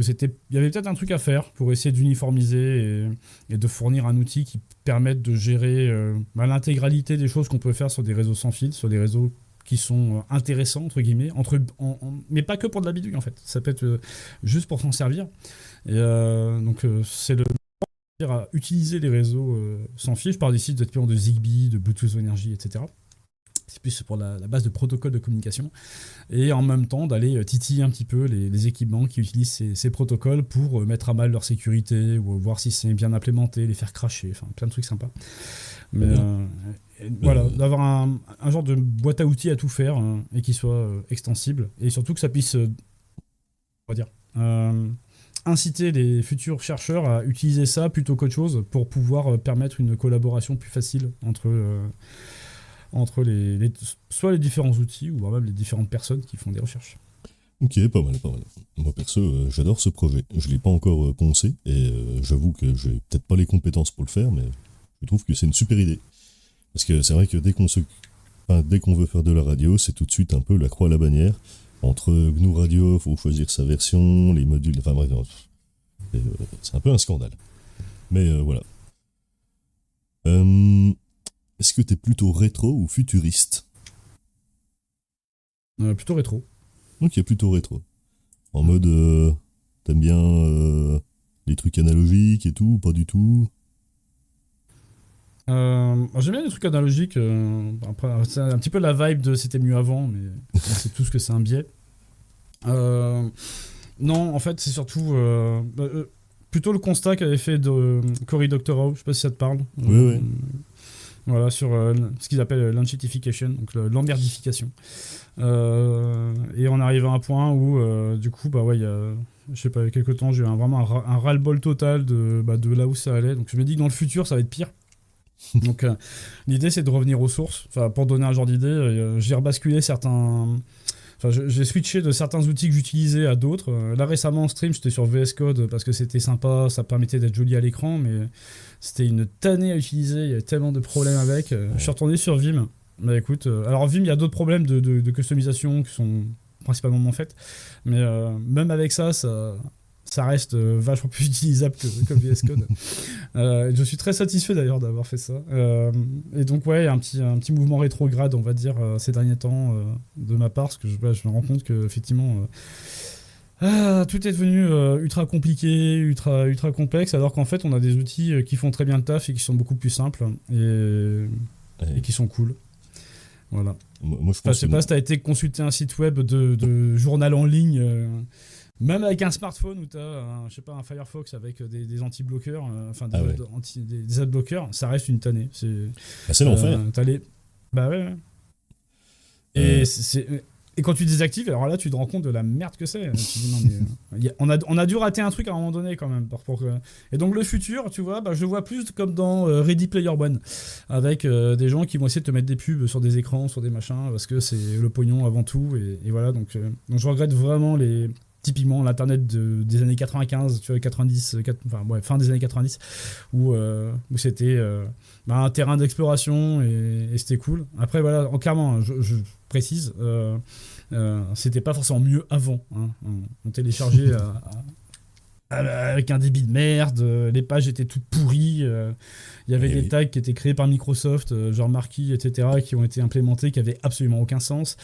y avait peut-être un truc à faire pour essayer d'uniformiser et de fournir un outil qui permette de gérer l'intégralité des choses qu'on peut faire sur des réseaux sans fil, sur des réseaux qui sont intéressants, entre guillemets, mais pas que pour de la bidouille en fait. Ça peut être juste pour s'en servir. Et donc c'est à utiliser les réseaux sans fil. Je parle ici de Zigbee, de Bluetooth Energy, etc. C'est plus pour la base de protocole de communication. Et en même temps, d'aller titiller un petit peu les équipements qui utilisent ces protocoles pour mettre à mal leur sécurité ou voir si c'est bien implémenté, les faire cracher, enfin plein de trucs sympas. Mais voilà, d'avoir un genre de boîte à outils à tout faire et qui soit extensible. Et surtout que ça puisse, on va dire, inciter les futurs chercheurs à utiliser ça plutôt qu'autre chose pour pouvoir permettre une collaboration plus facile entre soit les différents outils ou même les différentes personnes qui font des recherches. Ok, pas mal. Moi perso, j'adore ce projet. Je l'ai pas encore poncé et j'avoue que j'ai peut-être pas les compétences pour le faire, mais je trouve que c'est une super idée. Parce que c'est vrai que dès qu'on veut faire de la radio, c'est tout de suite un peu la croix à la bannière. Entre GNU Radio, faut choisir sa version, les modules, enfin bref, c'est un peu un scandale. Mais voilà. Est-ce que t'es plutôt rétro ou futuriste? Plutôt rétro. Ok, plutôt rétro. En mode, t'aimes bien les trucs analogiques et tout, ou pas du tout? J'aime bien les trucs analogiques. Après, c'est un petit peu la vibe de c'était mieux avant, mais on sait tous que c'est un biais. Non, en fait, c'est surtout plutôt le constat qu'avait fait de Cory Doctorow. Je sais pas si ça te parle. Ouais. Voilà, sur ce qu'ils appellent l'enchitification, donc l'emmerdification. Et on arrive à un point où, du coup, bah ouais, il y a, je sais pas, il y a quelques temps, j'ai eu vraiment un ras-le-bol total de là où ça allait. Donc je me dis que dans le futur, ça va être pire. Donc l'idée, c'est de revenir aux sources. Enfin, pour donner un genre d'idée, j'ai rebasculé certains. Enfin, j'ai switché de certains outils que j'utilisais à d'autres. Là, récemment, en stream, j'étais sur VS Code parce que c'était sympa, ça permettait d'être joli à l'écran, mais c'était une tannée à utiliser, il y avait tellement de problèmes avec. Je suis retourné sur Vim. Bah écoute, alors Vim, il y a d'autres problèmes de customisation qui sont principalement mon fait, mais même avec ça reste vachement plus utilisable que VS Code. Je suis très satisfait d'ailleurs d'avoir fait ça. Et donc ouais, il y a un petit mouvement rétrograde, on va dire, ces derniers temps de ma part, parce que je me rends compte que effectivement tout est devenu ultra compliqué, ultra complexe, alors qu'en fait on a des outils qui font très bien le taf et qui sont beaucoup plus simples et qui sont cool. Voilà. Moi, je Enfin, je pense sais que pas si t'as été consulter un site web de journal en ligne. Même avec un smartphone où tu as je sais pas, un Firefox avec des anti-bloqueurs, enfin des adblockers, ça reste une tannée. c'est l'enfer. Bah ouais. Ouais. Et quand tu désactives, alors là tu te rends compte de la merde que c'est. Tu dis, non, mais, on a dû rater un truc à un moment donné quand même. Et donc le futur, tu vois, bah, je le vois plus comme dans Ready Player One, avec des gens qui vont essayer de te mettre des pubs sur des écrans, sur des machins, parce que c'est le pognon avant tout. Et voilà, donc je regrette vraiment typiquement l'internet des années 95, tu vois, 90, fin des années 90, où c'était un terrain d'exploration et c'était cool. Après, voilà, clairement, je précise, c'était pas forcément mieux avant. Hein. On téléchargeait avec un débit de merde, les pages étaient toutes pourries, il y avait des tags qui étaient créés par Microsoft, genre Marquee, etc., qui ont été implémentés, qui avaient absolument aucun sens.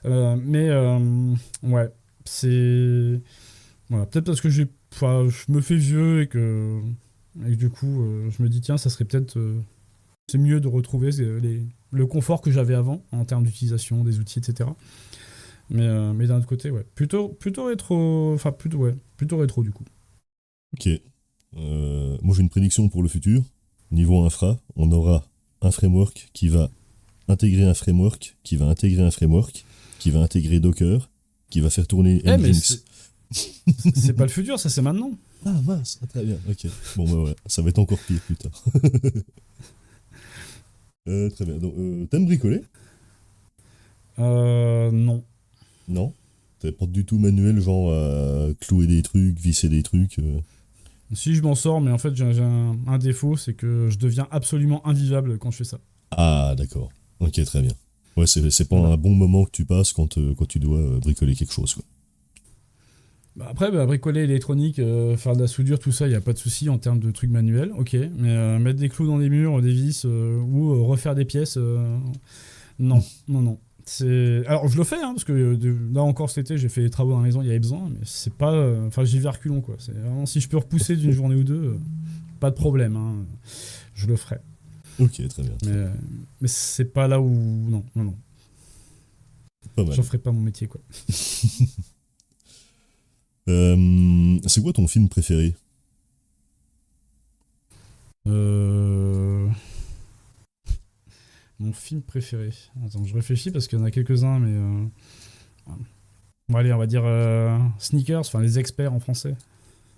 Ouais. C'est voilà, peut-être parce que je me fais vieux et que du coup je me dis tiens, ça serait peut-être c'est mieux de retrouver le confort que j'avais avant en termes d'utilisation des outils, etc. Mais d'un autre côté, ouais, plutôt rétro, enfin plutôt rétro du coup. Ok. Moi j'ai une prédiction pour le futur. Niveau infra, on aura un framework qui va intégrer un framework, qui va intégrer un framework, qui va intégrer Docker, qui va faire tourner Nginx. C'est pas le futur, ça c'est maintenant. Ah mince, très bien, ok. Bon bah voilà, ça va être encore pire plus tard. Très bien, donc t'aimes bricoler ? Non. Non ? T'es pas du tout manuel, genre clouer des trucs, visser des trucs Si je m'en sors, mais en fait j'ai un défaut, c'est que je deviens absolument invivable quand je fais ça. Ah d'accord, ok très bien. Ouais, c'est pas un bon moment que tu passes quand tu dois bricoler quelque chose, quoi. Bah après, bricoler électronique, faire de la soudure, tout ça, il n'y a pas de souci en termes de trucs manuels, ok. Mais mettre des clous dans des murs, des vis, ou refaire des pièces, non. Alors je le fais, hein, parce que là encore cet été, j'ai fait des travaux dans la maison, il y avait besoin, mais c'est pas... Enfin, j'y vais reculons, quoi. C'est vraiment, si je peux repousser d'une journée ou deux, pas de problème, hein, je le ferai. Ok, très bien. Mais c'est pas là où... Non. Pas mal. J'en ferai pas mon métier, quoi. C'est quoi ton film préféré ? Mon film préféré. Attends, je réfléchis parce qu'il y en a quelques-uns, mais... Bon, allez, on va dire Sneakers, enfin les experts en français.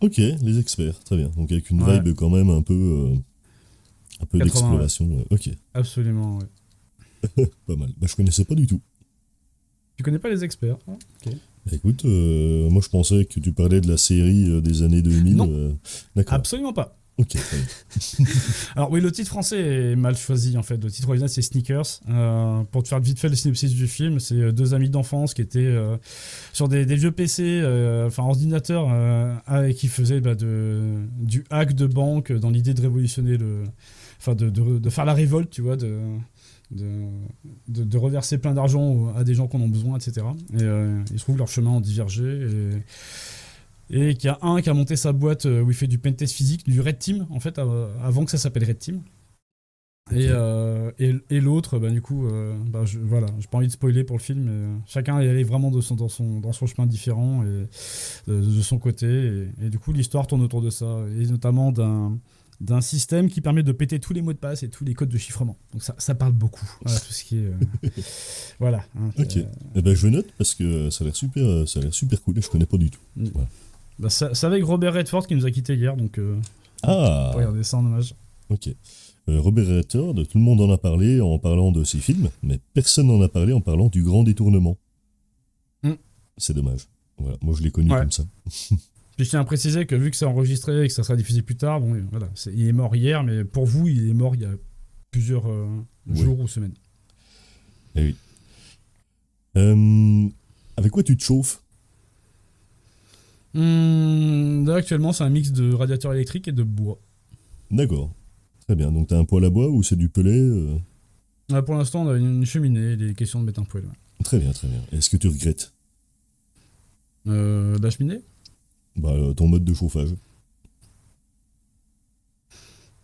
Ok, les experts, très bien. Donc avec une vibe quand même un peu 80, d'exploration. Ouais. Ok. Absolument, ouais. Pas mal. Bah, je connaissais pas du tout. Tu connais pas les experts? Ok. Bah, écoute, moi je pensais que tu parlais de la série des années 2000. Non, d'accord. Absolument pas. Ok, très bien. Alors oui, le titre français est mal choisi en fait. Le titre original c'est Sneakers. Pour te faire vite fait le synopsis du film, c'est deux amis d'enfance qui étaient sur des vieux PC, ordinateurs, qui faisaient du hack de banque dans l'idée de révolutionner de faire la révolte, tu vois, de reverser plein d'argent à des gens qui en ont besoin, etc. Et il se trouve que leurs chemins ont divergé et qu'il y a un qui a monté sa boîte où il fait du pentest physique, du Red Team, en fait, avant que ça s'appelle Red Team. Okay. Et l'autre, du coup, j'ai pas envie de spoiler pour le film, mais chacun est allé vraiment dans son chemin différent et de son côté. Et du coup, l'histoire tourne autour de ça, et notamment d'un d'un système qui permet de péter tous les mots de passe et tous les codes de chiffrement. Donc ça parle beaucoup. Voilà, tout ce qui est... voilà. Hein, Ok. Eh ben, je note parce que ça a l'air super cool et je connais pas du tout. Voilà. Bah, c'est avec Robert Redford qui nous a quitté hier, donc Ah, pour regarder ça en hommage. ok. Robert Redford, tout le monde en a parlé en parlant de ses films, mais personne n'en a parlé en parlant du Grand Détournement. C'est dommage. Voilà, moi je l'ai connu comme ça. Puis je tiens à préciser que vu que c'est enregistré et que ça sera diffusé plus tard, bon, voilà, il est mort hier, mais pour vous, il est mort il y a plusieurs jours ou semaines. Eh oui. Avec quoi tu te chauffes? Là, actuellement, c'est un mix de radiateur électrique et de bois. D'accord. Très bien. Donc t'as un poêle à bois ou c'est du pellet Pour l'instant, on a une cheminée, il est question de mettre un poêle. Ouais. Très bien, très bien. Est-ce que tu regrettes La cheminée? ton mode de chauffage?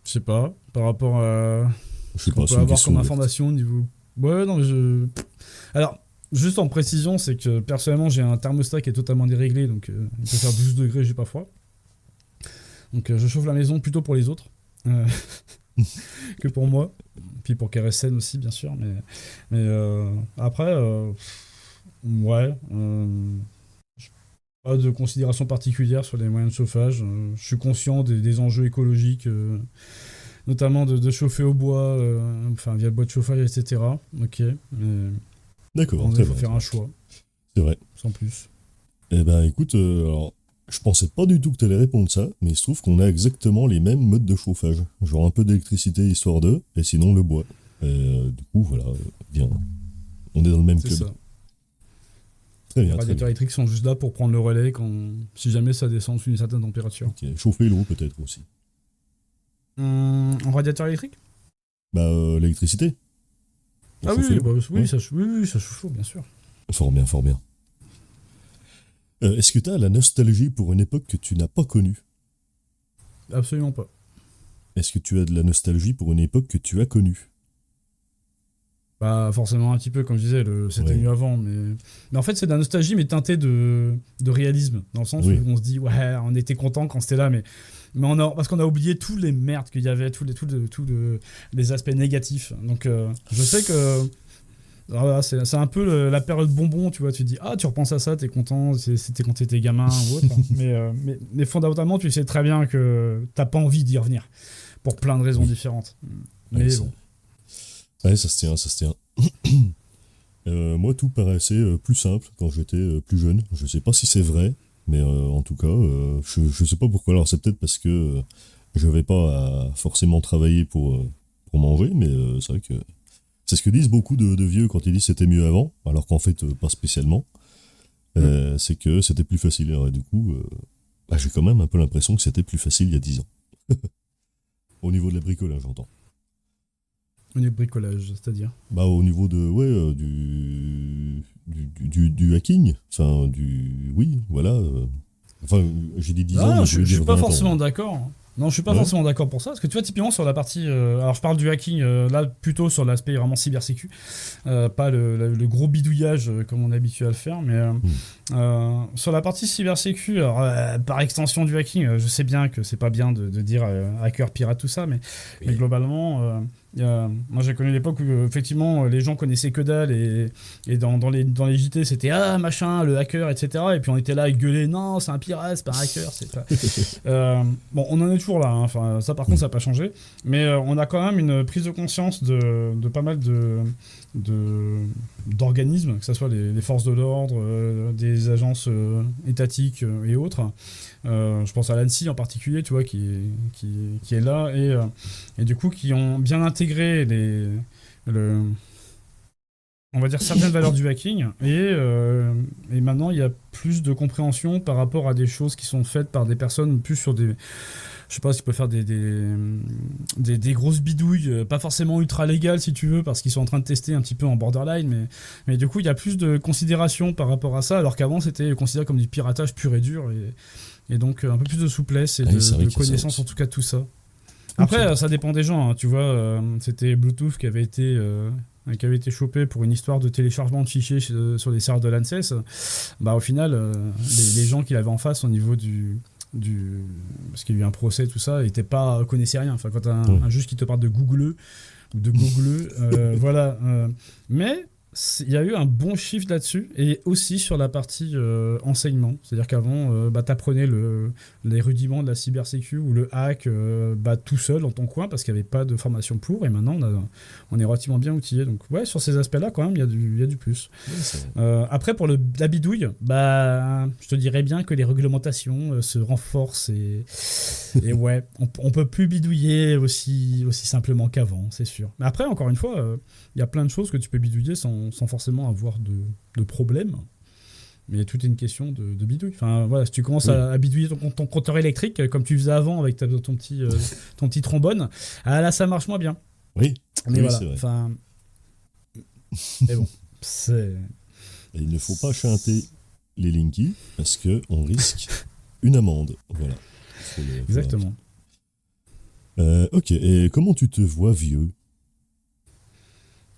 Je sais pas, par rapport à Je sais ce qu'on pas, peut c'est une avoir question comme ouverte. information au niveau... Ouais, non, mais Alors, juste en précision, c'est que personnellement, j'ai un thermostat qui est totalement déréglé, donc il peut faire 12 degrés, j'ai pas froid. Donc je chauffe la maison plutôt pour les autres que pour moi. Puis pour KRSN aussi, bien sûr. Mais après, ouais... pas de considération particulière sur les moyens de chauffage. Je suis conscient des enjeux écologiques, notamment de chauffer au bois, via le bois de chauffage, etc. Ok, mais D'accord, il très faut bien. faire un choix, C'est vrai. sans plus. Eh ben écoute, alors, je pensais pas du tout que tu allais répondre ça, mais il se trouve qu'on a exactement les mêmes modes de chauffage. Genre un peu d'électricité histoire d'eux, et sinon le bois. Du coup, voilà, bien. On est dans le même C'est club. ça. Très Les bien, très radiateurs bien. électriques sont juste là pour prendre le relais si jamais ça descend sous une certaine température. Ok. Chauffer l'eau peut-être aussi. En radiateur électrique? L'électricité. Pour Ah chauffer oui, l'eau. oui, ça chauffe chaud, bien sûr. Fort bien, fort bien. Est-ce que tu as la nostalgie pour une époque que tu n'as pas connue? Absolument pas. Est-ce que tu as de la nostalgie pour une époque que tu as connue? Bah forcément un petit peu, comme je disais, c'était Ouais. mieux avant, mais en fait c'est de la nostalgie mais teintée de réalisme, dans le sens Oui. où on se dit ouais on était content quand c'était là, mais parce qu'on a oublié tous les merdes qu'il y avait, tous les aspects négatifs. Donc je sais que voilà, c'est un peu la période bonbon, tu vois, tu te dis ah tu repenses à ça, t'es content, c'était quand t'étais gamin ou autre, mais fondamentalement tu sais très bien que t'as pas envie d'y revenir pour plein de raisons différentes. Mais Ouais, bon. Ouais, ça se tient, ça se tient. Moi, tout paraissait plus simple quand j'étais plus jeune. Je sais pas si c'est vrai, mais en tout cas, je sais pas pourquoi. Alors, c'est peut-être parce que je vais pas forcément travailler pour manger, mais c'est vrai que c'est ce que disent beaucoup de vieux quand ils disent c'était mieux avant, alors qu'en fait, pas spécialement. C'est que c'était plus facile. Alors, et du coup, j'ai quand même un peu l'impression que c'était plus facile il y a 10 ans. Au niveau de la bricolage, j'entends. Au niveau bricolage, c'est-à-dire Au niveau de du hacking, enfin oui, voilà. J'ai dit 10 ans, Ah, mais je voulais suis dire pas 20 ans. forcément d'accord. Non, je suis pas Ouais. forcément d'accord pour ça, parce que tu vois, typiquement sur la partie... alors, je parle du hacking, là, plutôt sur l'aspect vraiment cybersécu, pas le gros bidouillage comme on est habitué à le faire, mais sur la partie cybersécu, alors, par extension du hacking, je sais bien que c'est pas bien de dire hacker, pirate, tout ça, mais globalement... moi j'ai connu l'époque où effectivement les gens connaissaient que dalle et dans les JT c'était ah machin le hacker etc, et puis on était là à gueuler non c'est un pirate c'est pas un hacker c'est pas bon on en est toujours là hein. Enfin ça par contre ça n'a pas changé, mais on a quand même une prise de conscience de pas mal d'organismes, que ce soit les forces de l'ordre, des agences étatiques et autres. Je pense à l'ANSSI en particulier, tu vois, qui est là et du coup qui ont bien intégré on va dire certaines valeurs du hacking et maintenant il y a plus de compréhension par rapport à des choses qui sont faites par des personnes plus sur des, je sais pas si tu peux faire des grosses bidouilles, pas forcément ultra légales si tu veux, parce qu'ils sont en train de tester un petit peu en borderline, mais du coup il y a plus de considération par rapport à ça, alors qu'avant c'était considéré comme du piratage pur et dur, et donc un peu plus de souplesse et de connaissance en tout cas de tout ça. Après ça dépend des gens, hein, tu vois, c'était Bluetooth qui avait été chopé pour une histoire de téléchargement de fichiers sur les serveurs de l'ANSES. Au final les gens qu'il avait en face au niveau parce qu'il y a eu un procès, tout ça, et connaissait rien. Enfin, quand t'as un juge qui te parle de Google ou de Google, voilà. Mais il y a eu un bon shift là-dessus, et aussi sur la partie enseignement. C'est-à-dire qu'avant, t'apprenais les rudiments de la cybersécu ou le hack tout seul dans ton coin, parce qu'il n'y avait pas de formation pour, et maintenant on est relativement bien outillé. Donc ouais, sur ces aspects-là, quand même, il y a du plus. Ouais, après, pour la bidouille, je te dirais bien que les réglementations se renforcent, et ouais, on peut plus bidouiller aussi simplement qu'avant, c'est sûr. Mais après, encore une fois, il y a plein de choses que tu peux bidouiller sans forcément avoir de problème. Mais tout est une question de bidouille. Enfin, voilà, si tu commences à bidouiller ton compteur électrique, comme tu faisais avant avec ton petit trombone, là, ça marche moins bien. Oui, mais oui, voilà, c'est vrai. Enfin, mais bon, c'est... Et il ne faut pas chanter les Linky, parce qu'on risque une amende. Voilà. Exactement. Ok, et comment tu te vois vieux ?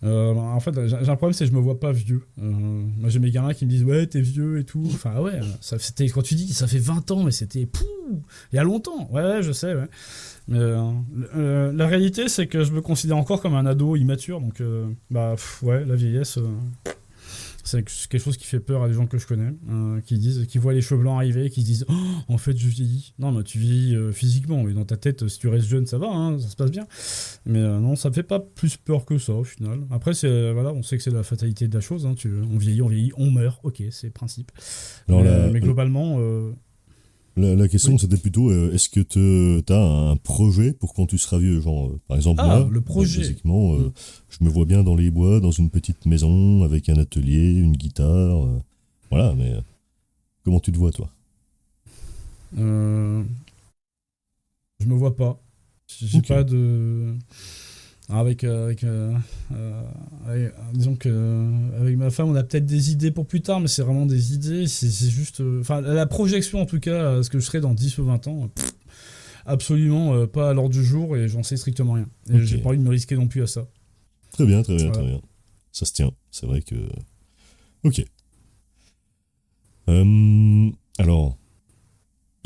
En fait, j'ai un problème, c'est que je me vois pas vieux. Moi, j'ai mes gamins qui me disent ouais, t'es vieux et tout. Enfin, ouais, c'était quand tu dis ça fait 20 ans, mais c'était il y a longtemps. Ouais, je sais, ouais. Mais la réalité, c'est que je me considère encore comme un ado immature. Donc, ouais, la vieillesse, c'est quelque chose qui fait peur à des gens que je connais, qui voient les cheveux blancs arriver, qui se disent oh, en fait, je vieillis. Non, mais tu vieillis physiquement, mais dans ta tête, si tu restes jeune, ça va, hein, ça se passe bien. Mais non, ça me fait pas plus peur que ça au final. Après, voilà, on sait que c'est la fatalité de la chose. Hein, on vieillit, on meurt. Ok, c'est le principe. Alors, mais globalement. La question, c'était plutôt est-ce que tu as un projet pour quand tu seras vieux, genre par exemple moi, le projet. Basiquement, je me vois bien dans les bois, dans une petite maison avec un atelier, une guitare, voilà. Mais comment tu te vois, toi ? Je me vois pas. J'ai pas de. Disons que avec ma femme, on a peut-être des idées pour plus tard, mais c'est vraiment des idées. C'est juste. Enfin, la projection en tout cas, ce que je serai dans 10 ou 20 ans, absolument pas à l'ordre du jour, et j'en sais strictement rien. Et j'ai pas envie de me risquer non plus à ça. Très bien, très bien, très bien. Ça se tient. C'est vrai que. Ok. Alors,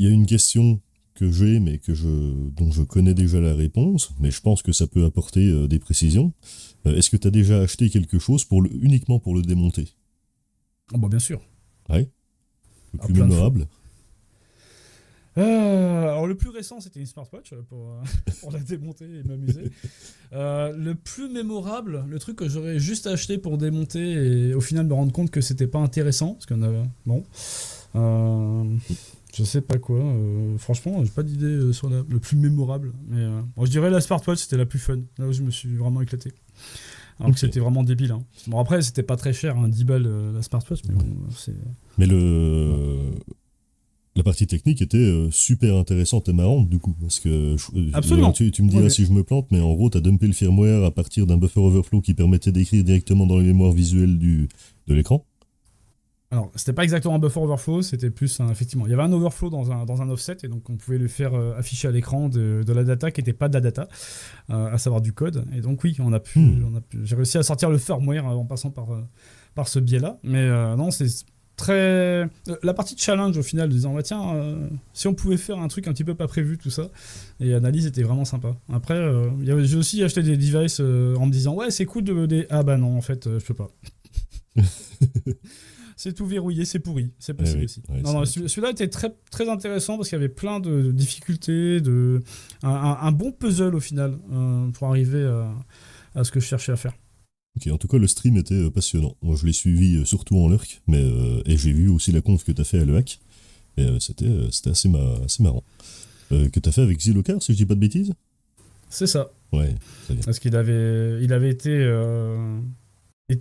il y a une question que j'ai, mais dont je connais déjà la réponse, mais je pense que ça peut apporter des précisions. Est-ce que tu as déjà acheté quelque chose uniquement pour le démonter ? Bien sûr. Ouais. Le plus mémorable ? Alors le plus récent, c'était une smartwatch pour la démonter et m'amuser. Le plus mémorable, le truc que j'aurais juste acheté pour démonter et au final me rendre compte que c'était pas intéressant, parce qu'on avait... Bon... je sais pas quoi, franchement, j'ai pas d'idée sur le plus mémorable. Mais je dirais la smartwatch, c'était la plus fun. Là où je me suis vraiment éclaté. Alors que c'était vraiment débile. Hein. Bon, après, c'était pas très cher, 10 balles la smartwatch, mais bon, c'est. Mais la partie technique était super intéressante et marrante, du coup. Parce que. Absolument. Tu me diras si je me plante, mais en gros, t'as dumpé le firmware à partir d'un buffer overflow qui permettait d'écrire directement dans la mémoire visuelle de l'écran. Alors, c'était pas exactement un buffer overflow, c'était plus effectivement. Il y avait un overflow dans un offset, et donc on pouvait le faire afficher à l'écran de la data qui n'était pas de la data, à savoir du code. Et donc oui, j'ai réussi à sortir le firmware en passant par ce biais-là. Mais non, c'est très... La partie challenge au final, de disant tiens, si on pouvait faire un truc un petit peu pas prévu, tout ça, et analyse était vraiment sympa. Après, j'ai aussi acheté des devices en me disant ouais, c'est cool ah bah non, en fait, je peux pas. C'est tout verrouillé, c'est pourri, c'est possible aussi. Ouais, non, celui-là était très, très intéressant parce qu'il y avait plein de difficultés, un bon puzzle au final pour arriver à ce que je cherchais à faire. Ok, en tout cas, le stream était passionnant. Moi, je l'ai suivi surtout en lurk, et j'ai vu aussi la conf que tu as fait à l'EHAC, et c'était assez marrant. Que tu as fait avec Zilocar, si je dis pas de bêtises ? C'est ça. Ouais, très bien. Parce qu'il avait été...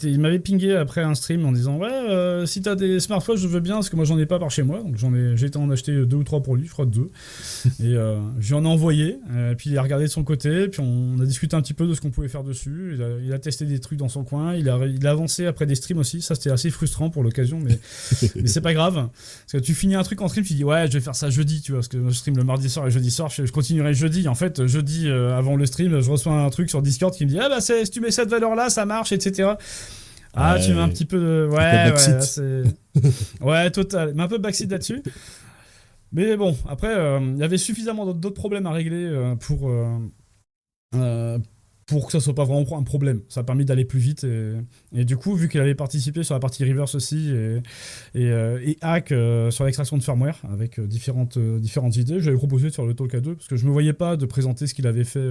il m'avait pingé après un stream en disant ouais, si t'as des smartphones, je veux bien, parce que moi j'en ai pas par chez moi, donc j'ai été en acheter 2 ou 3 pour lui, je crois 2. Et j'en ai envoyé, puis il a regardé de son côté, puis on a discuté un petit peu de ce qu'on pouvait faire dessus. Il a testé des trucs dans son coin, il a avancé après des streams aussi. Ça c'était assez frustrant pour l'occasion, mais c'est pas grave, parce que tu finis un truc en stream, tu dis ouais, je vais faire ça jeudi, tu vois, parce que je stream le mardi soir et jeudi soir, je continuerai jeudi. En fait, jeudi avant le stream, je reçois un truc sur Discord qui me dit ah bah si tu mets cette valeur là, ça marche, etc. Ah, tu mets un petit peu de... Ouais, c'est... Ouais, total. Mais un peu backseat là-dessus. Mais bon, après, il y avait suffisamment d'autres problèmes à régler euh, pour que ça soit pas vraiment un problème. Ça a permis d'aller plus vite. Et du coup, vu qu'il avait participé sur la partie reverse aussi et hack sur l'extraction de firmware avec différentes idées, j'avais proposé de faire le talk à deux parce que je me voyais pas de présenter ce qu'il avait fait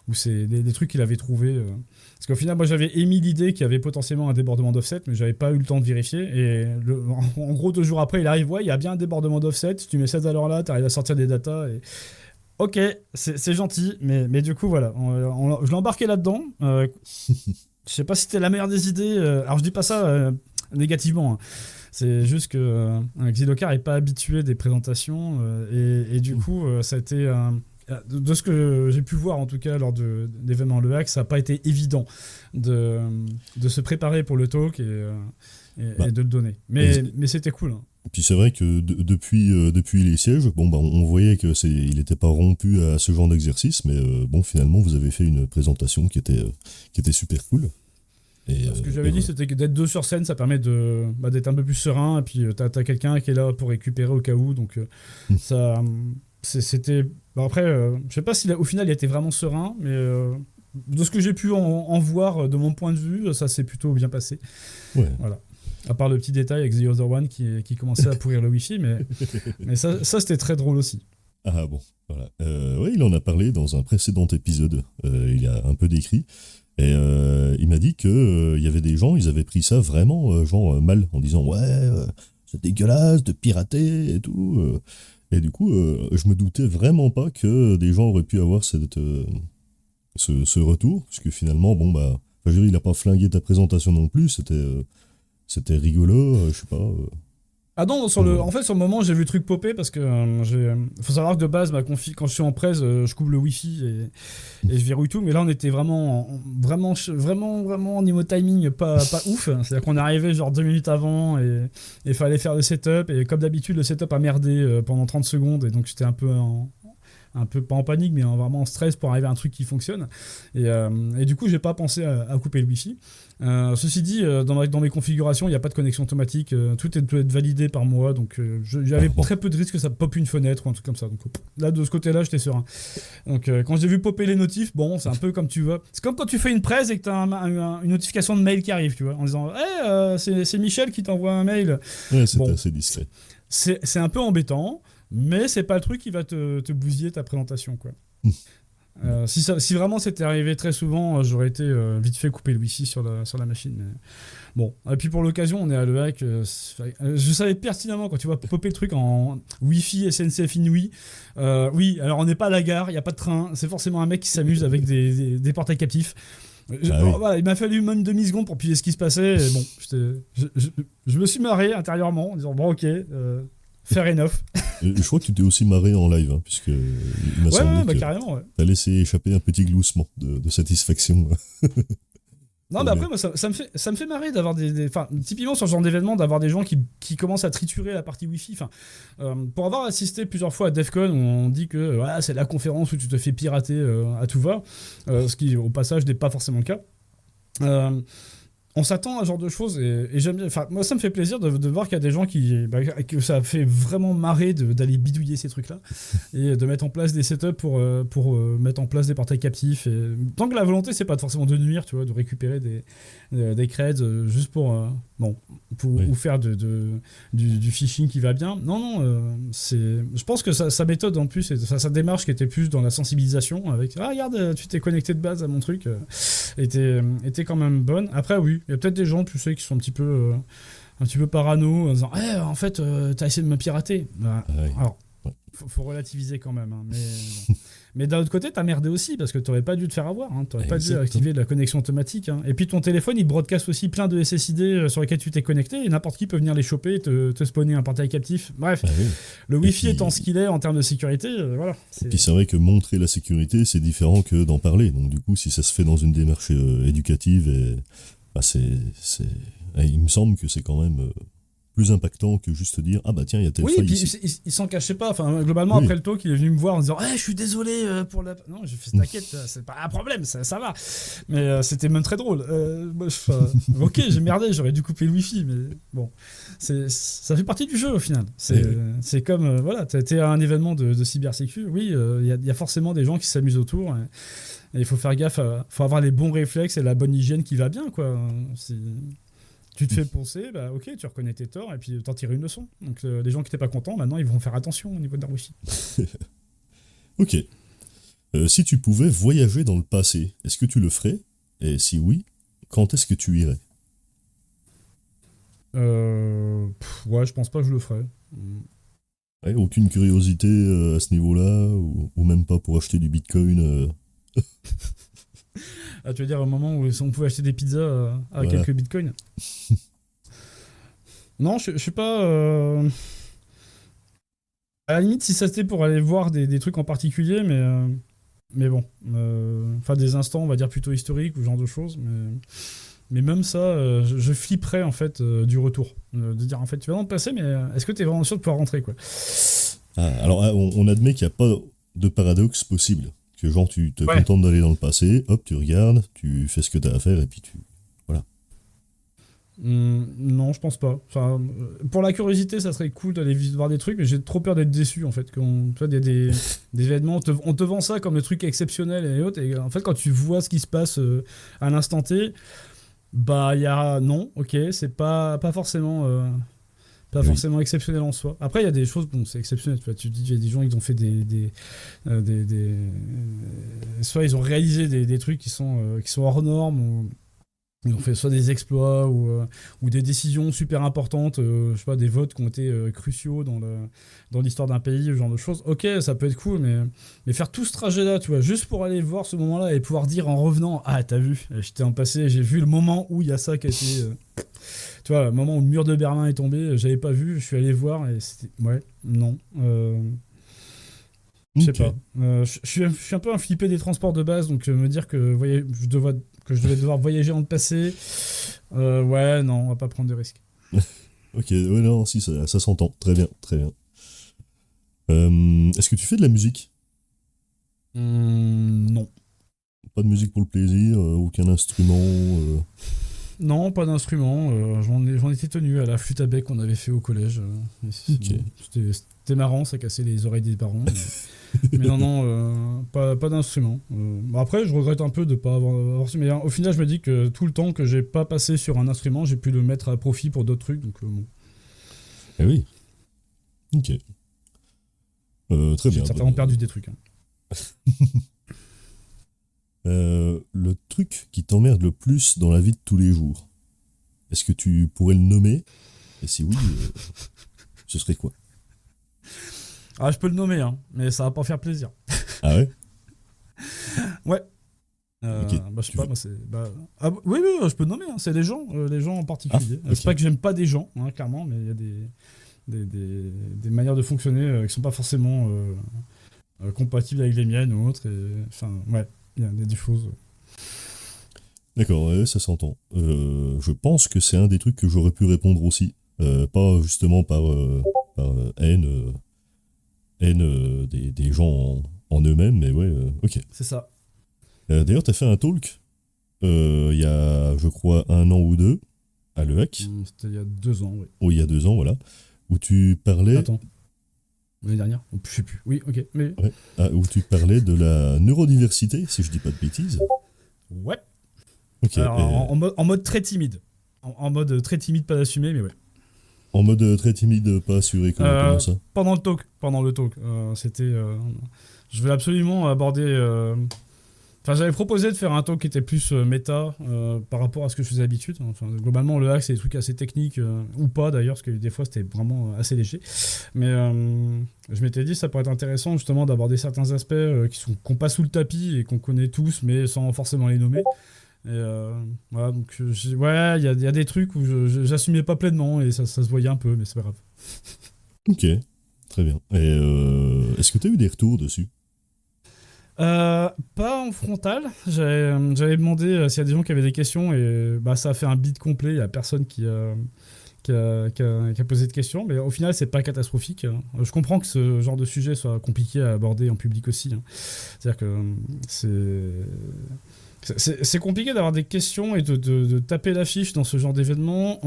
ou c'est des trucs qu'il avait trouvé. Parce qu'au final, moi j'avais émis l'idée qu'il y avait potentiellement un débordement d'offset, mais j'avais pas eu le temps de vérifier. Et en gros, 2 jours après, il arrive, ouais, il y a bien un débordement d'offset. Tu mets cette valeur-là, tu arrives à sortir des datas. Ok, c'est gentil, mais du coup, voilà. Je l'ai embarqué là-dedans. Je sais pas si c'était la meilleure des idées. Alors, je dis pas ça négativement. Hein. C'est juste que Xylocar n'est pas habitué des présentations. Et du coup, ça a été. De ce que j'ai pu voir, en tout cas, lors d'événements Le Hack, ça n'a pas été évident de se préparer pour le talk et de le donner. Mais c'était cool. Hein. Puis c'est vrai que depuis les sièges, bon bah on voyait que il n'était pas rompu à ce genre d'exercice, mais bon finalement vous avez fait une présentation qui était super cool. Et, ce que j'avais dit, c'était que d'être 2 sur scène, ça permet d'être un peu plus serein, et puis t'as quelqu'un qui est là pour récupérer au cas où, donc ça c'était. Bon, après, je sais pas si au final il était vraiment serein, mais de ce que j'ai pu en voir de mon point de vue, ça s'est plutôt bien passé. Ouais. Voilà. À part le petit détail avec The Other One qui commençait à pourrir le Wi-Fi, mais ça c'était très drôle aussi. Ah bon, voilà. Oui, il en a parlé dans un précédent épisode. Il a un peu décrit. Et il m'a dit que il y avait des gens, ils avaient pris ça vraiment mal, en disant ouais, c'est dégueulasse de pirater et tout. Et du coup, je me doutais vraiment pas que des gens auraient pu avoir ce retour, parce que finalement, bon bah, je veux dire, il a pas flingué ta présentation non plus. C'était rigolo, je sais pas. Ah non, en fait, sur le moment, j'ai vu le truc popper parce que faut savoir que de base, quand je suis en presse, je coupe le Wi-Fi et je verrouille tout. Mais là, on était vraiment au niveau timing pas ouf. C'est-à-dire qu'on est arrivé genre 2 minutes avant et il fallait faire le setup. Et comme d'habitude, le setup a merdé pendant 30 secondes. Et donc, j'étais un peu pas en panique, mais vraiment en stress pour arriver à un truc qui fonctionne. Et du coup, j'ai pas pensé à couper le Wi-Fi. Ceci dit, dans mes configurations, il n'y a pas de connexion automatique. Tout doit être validé par moi, donc j'avais très peu de risques que ça pop une fenêtre ou un truc comme ça. Donc là, de ce côté-là, j'étais serein. Donc quand j'ai vu popper les notifs, bon, c'est un peu comme tu vois. C'est comme quand tu fais une presse et que tu as une notification de mail qui arrive, tu vois, en disant hey, c'est Michel qui t'envoie un mail. Ouais, c'était assez discret. C'est un peu embêtant. Mais c'est pas le truc qui va te bousiller ta présentation, quoi. Si vraiment c'était arrivé très souvent, j'aurais été vite fait couper le Wi-Fi sur la machine. Mais... Bon, et puis pour l'occasion, on est à Le Hack. Je savais pertinemment quand tu vas popper le truc en Wi-Fi SNCF Inouï. Oui, alors on n'est pas à la gare, il n'y a pas de train. C'est forcément un mec qui s'amuse avec des portails captifs. Voilà, il m'a fallu même demi-seconde pour piller ce qui se passait. Et bon, je me suis marré intérieurement en disant bon, ok. Fair enough. Je crois que tu t'es aussi marré en live, hein, puisque il m'a semblé que carrément, t'as laissé échapper un petit gloussement de satisfaction. Non, mais après, moi, ça me fait marrer d'avoir typiquement sur ce genre d'événement, d'avoir des gens qui commencent à triturer la partie Wi-Fi. Pour avoir assisté plusieurs fois à DEF CON, où on dit que c'est la conférence où tu te fais pirater à tout va, ce qui, au passage, n'est pas forcément le cas. On s'attend à ce genre de choses et j'aime bien. Enfin, moi, ça me fait plaisir de voir qu'il y a des gens que ça fait vraiment marrer d'aller bidouiller ces trucs-là et de mettre en place des setups pour mettre en place des portails captifs. Et, tant que la volonté, c'est pas forcément de nuire, tu vois, de récupérer des creds juste pour ou faire du phishing qui va bien. Non, je pense que sa méthode en plus, et sa démarche qui était plus dans la sensibilisation avec regarde, tu t'es connecté de base à mon truc, était quand même bonne. Après, oui. Il y a peut-être des gens, tu sais, qui sont un petit peu parano, en disant en fait, t'as essayé de me pirater. Alors, faut relativiser quand même. Hein, mais d'un autre côté, t'as merdé aussi, parce que t'aurais pas dû te faire avoir. Hein, t'aurais pas dû activer la connexion automatique. Hein. Et puis ton téléphone, il broadcast aussi plein de SSID sur lesquels tu t'es connecté, et n'importe qui peut venir les choper et te spawner un portail captif. Bref, le Wi-Fi étant ce qu'il est en termes de sécurité, voilà. Et puis c'est vrai que montrer la sécurité, c'est différent que d'en parler. Donc du coup, si ça se fait dans une démarche éducative, il me semble que c'est quand même plus impactant que juste dire ah bah tiens il y a telle Oui, et faille puis ici. il s'en cachait pas. Enfin, globalement, Oui. après le talk, il est venu me voir en disant je suis désolé pour la. Non, j'ai fait t'inquiète, c'est pas un problème, ça va. Mais c'était même très drôle. Ok, j'ai merdé, j'aurais dû couper le wifi, mais bon, ça fait partie du jeu au final. C'est comme, voilà, t'es à un événement de cybersécu, oui, il y a forcément des gens qui s'amusent autour. Et il faut faire gaffe, faut avoir les bons réflexes et la bonne hygiène qui va bien, quoi. Si tu te fais poncer, bah ok, tu reconnais tes torts et puis t'en tires une leçon. Donc les gens qui n'étaient pas contents, maintenant ils vont faire attention au niveau de leur wifi. Ok. Si tu pouvais voyager dans le passé, est-ce que tu le ferais? Et si oui, quand est-ce que tu irais? Ouais, je pense pas que je le ferais. Ouais, aucune curiosité à ce niveau-là, ou même pas pour acheter du bitcoin Ah, tu veux dire au moment où on pouvait acheter des pizzas à Voilà. quelques bitcoins? Non, je suis pas. À la limite, si ça c'était pour aller voir des trucs en particulier, mais bon. Enfin, des instants, on va dire plutôt historiques ou ce genre de choses. Mais même ça, je flipperais en fait du retour. De dire en fait, tu vas dans le passé, mais est-ce que tu es vraiment sûr de pouvoir rentrer, quoi? Ah, alors, on admet qu'il n'y a pas de paradoxe possible. Que genre, tu te Ouais. contentes d'aller dans le passé, hop, tu regardes, tu fais ce que tu as à faire, et puis tu... Non, je pense pas. Enfin, pour la curiosité, ça serait cool d'aller voir des trucs, mais j'ai trop peur d'être déçu en fait. Quand tu vois, des événements, on te vend ça comme des trucs exceptionnels et autres, et en fait, quand tu vois ce qui se passe à l'instant T, bah, il y a. Non, ok, c'est pas forcément. Pas Oui. forcément exceptionnel en soi. Après, il y a des choses, bon, c'est exceptionnel. Tu vois, tu dis, il y a des gens qui ont fait soit ils ont réalisé des trucs qui sont hors normes, ou ils ont fait soit des exploits ou des décisions super importantes, je sais pas, des votes qui ont été cruciaux dans l'histoire d'un pays, ce genre de choses. Ok, ça peut être cool, mais faire tout ce trajet-là, tu vois, juste pour aller voir ce moment-là et pouvoir dire en revenant, ah, t'as vu, j'étais en passé, j'ai vu le moment où il y a ça qui a été. Tu vois, le moment où le mur de Berlin est tombé, j'avais pas vu, je suis allé voir et c'était. Ouais, non. Je sais Ok. pas. Je suis un peu un flippé des transports de base, donc me dire que je devais devoir voyager dans le passé, ouais, non, on va pas prendre de risques. Ok, ouais, non, si, ça s'entend. Très bien, très bien. Est-ce que tu fais de la musique? Non. Pas de musique pour le plaisir, aucun instrument Non, pas d'instrument. J'en étais tenu à la flûte à bec qu'on avait fait au collège. Ok. C'était marrant, ça cassait les oreilles des parents. Mais non, pas d'instrument. Bon, après, je regrette un peu de pas avoir su. Mais au final, je me dis que tout le temps que j'ai pas passé sur un instrument, j'ai pu le mettre à profit pour d'autres trucs. Donc, bon. Eh oui. Ok. Très J'ai bien. certainement perdu des trucs. Le truc qui t'emmerde le plus dans la vie de tous les jours, est-ce que tu pourrais le nommer? Et si oui, ce serait quoi? Ah, je peux le nommer, hein, mais ça va pas faire plaisir. Ah ouais? Ouais. Ok. Bah, je sais pas, moi c'est. Oui, oui, je peux le nommer, hein, c'est les gens en particulier. Ah, ok. C'est pas que j'aime pas des gens, hein, clairement, mais il y a des manières de fonctionner qui sont pas forcément compatibles avec les miennes ou autres. Enfin, ouais, il y a des choses. D'accord, ouais, ça s'entend. Je pense que c'est un des trucs que j'aurais pu répondre aussi. Pas justement par haine des gens en eux-mêmes, mais ouais, ok. C'est ça. D'ailleurs, t'as fait un talk il y a, je crois, 1 an ou 2 à l'EHAC, C'était il y a 2 ans, oui. ou il y a 2 ans, voilà, où tu parlais, Attends. L'année dernière? Je sais plus. Oui, ok. Mais. où tu parlais de la neurodiversité, si je dis pas de bêtises. Ouais. Ok. Alors, en mode très timide. En mode très timide, pas assumé, mais ouais. En mode très timide, pas assuré, comment ça? Pendant le talk, c'était. Je voulais absolument aborder. Enfin, j'avais proposé de faire un talk qui était plus méta par rapport à ce que je faisais d'habitude. Enfin, globalement, le hack, c'est des trucs assez techniques, ou pas d'ailleurs, parce que des fois, c'était vraiment assez léger. Mais je m'étais dit, ça pourrait être intéressant justement d'aborder certains aspects qu'on passe sous le tapis et qu'on connaît tous, mais sans forcément les nommer. Et voilà, donc ouais, il y a des trucs où j'assumais pas pleinement et ça se voyait un peu, mais c'est pas grave. Ok, très bien. Et est-ce que tu as eu des retours dessus? Pas en frontal. J'avais demandé s'il y a des gens qui avaient des questions et bah, ça a fait un bid complet. Il y a personne qui qui a posé de questions, mais au final, c'est pas catastrophique. Je comprends que ce genre de sujet soit compliqué à aborder en public aussi. C'est-à-dire que c'est compliqué d'avoir des questions et de taper l'affiche dans ce genre d'événement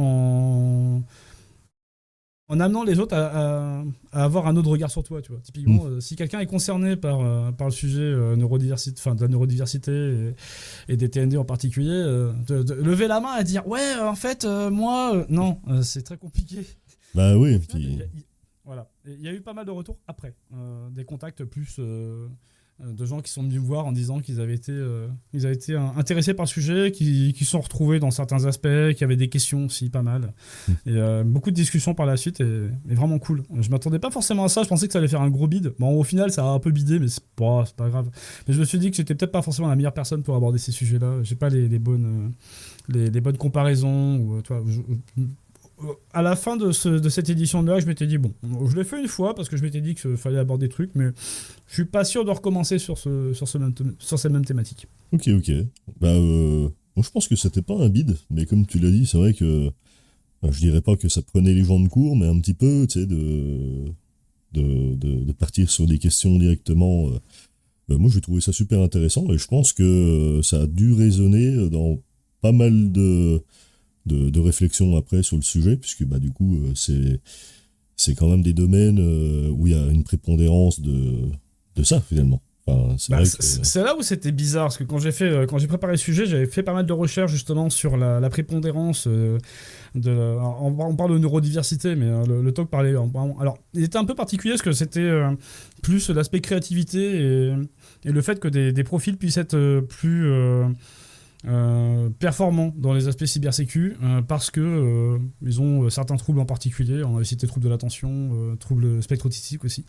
en amenant les autres à avoir un autre regard sur toi, tu vois. Typiquement, si quelqu'un est concerné par le sujet de la neurodiversité et des TND en particulier, de lever la main et dire ouais, en fait, moi, non, c'est très compliqué. Bah oui. Voilà. Il y a eu pas mal de retours après, des contacts plus de gens qui sont venus me voir en disant qu'ils avaient été intéressés par le sujet, qui sont retrouvés dans certains aspects, qui avaient des questions aussi pas mal. Et beaucoup de discussions par la suite et vraiment cool. Je m'attendais pas forcément à ça, je pensais que ça allait faire un gros bide. Bon, au final, ça a un peu bidé, mais c'est pas grave. Mais je me suis dit que j'étais peut-être pas forcément la meilleure personne pour aborder ces sujets-là. J'ai pas les bonnes comparaisons. Ou, toi, à la fin de cette édition-là, je m'étais dit, bon, je l'ai fait une fois parce que je m'étais dit qu'il fallait aborder des trucs, mais je suis pas sûr de recommencer sur ces mêmes thématiques. Ok. Bah, moi, je pense que c'était pas un bide, mais comme tu l'as dit, c'est vrai que je dirais pas que ça prenait les gens de court, mais un petit peu, tu sais, de partir sur des questions directement. Moi, j'ai trouvé ça super intéressant et je pense que ça a dû résonner dans pas mal de réflexion après sur le sujet, puisque bah, du coup, c'est quand même des domaines où il y a une prépondérance de ça, finalement. Enfin, c'est là où c'était bizarre, parce que quand j'ai préparé le sujet, j'avais fait pas mal de recherches justement sur la prépondérance on parle de neurodiversité, mais le talk parlait... Alors, il était un peu particulier, parce que c'était plus l'aspect créativité et le fait que des profils puissent être plus... performants dans les aspects cybersécu parce que ils ont certains troubles en particulier. On avait cité troubles de l'attention, troubles spectre autistique aussi,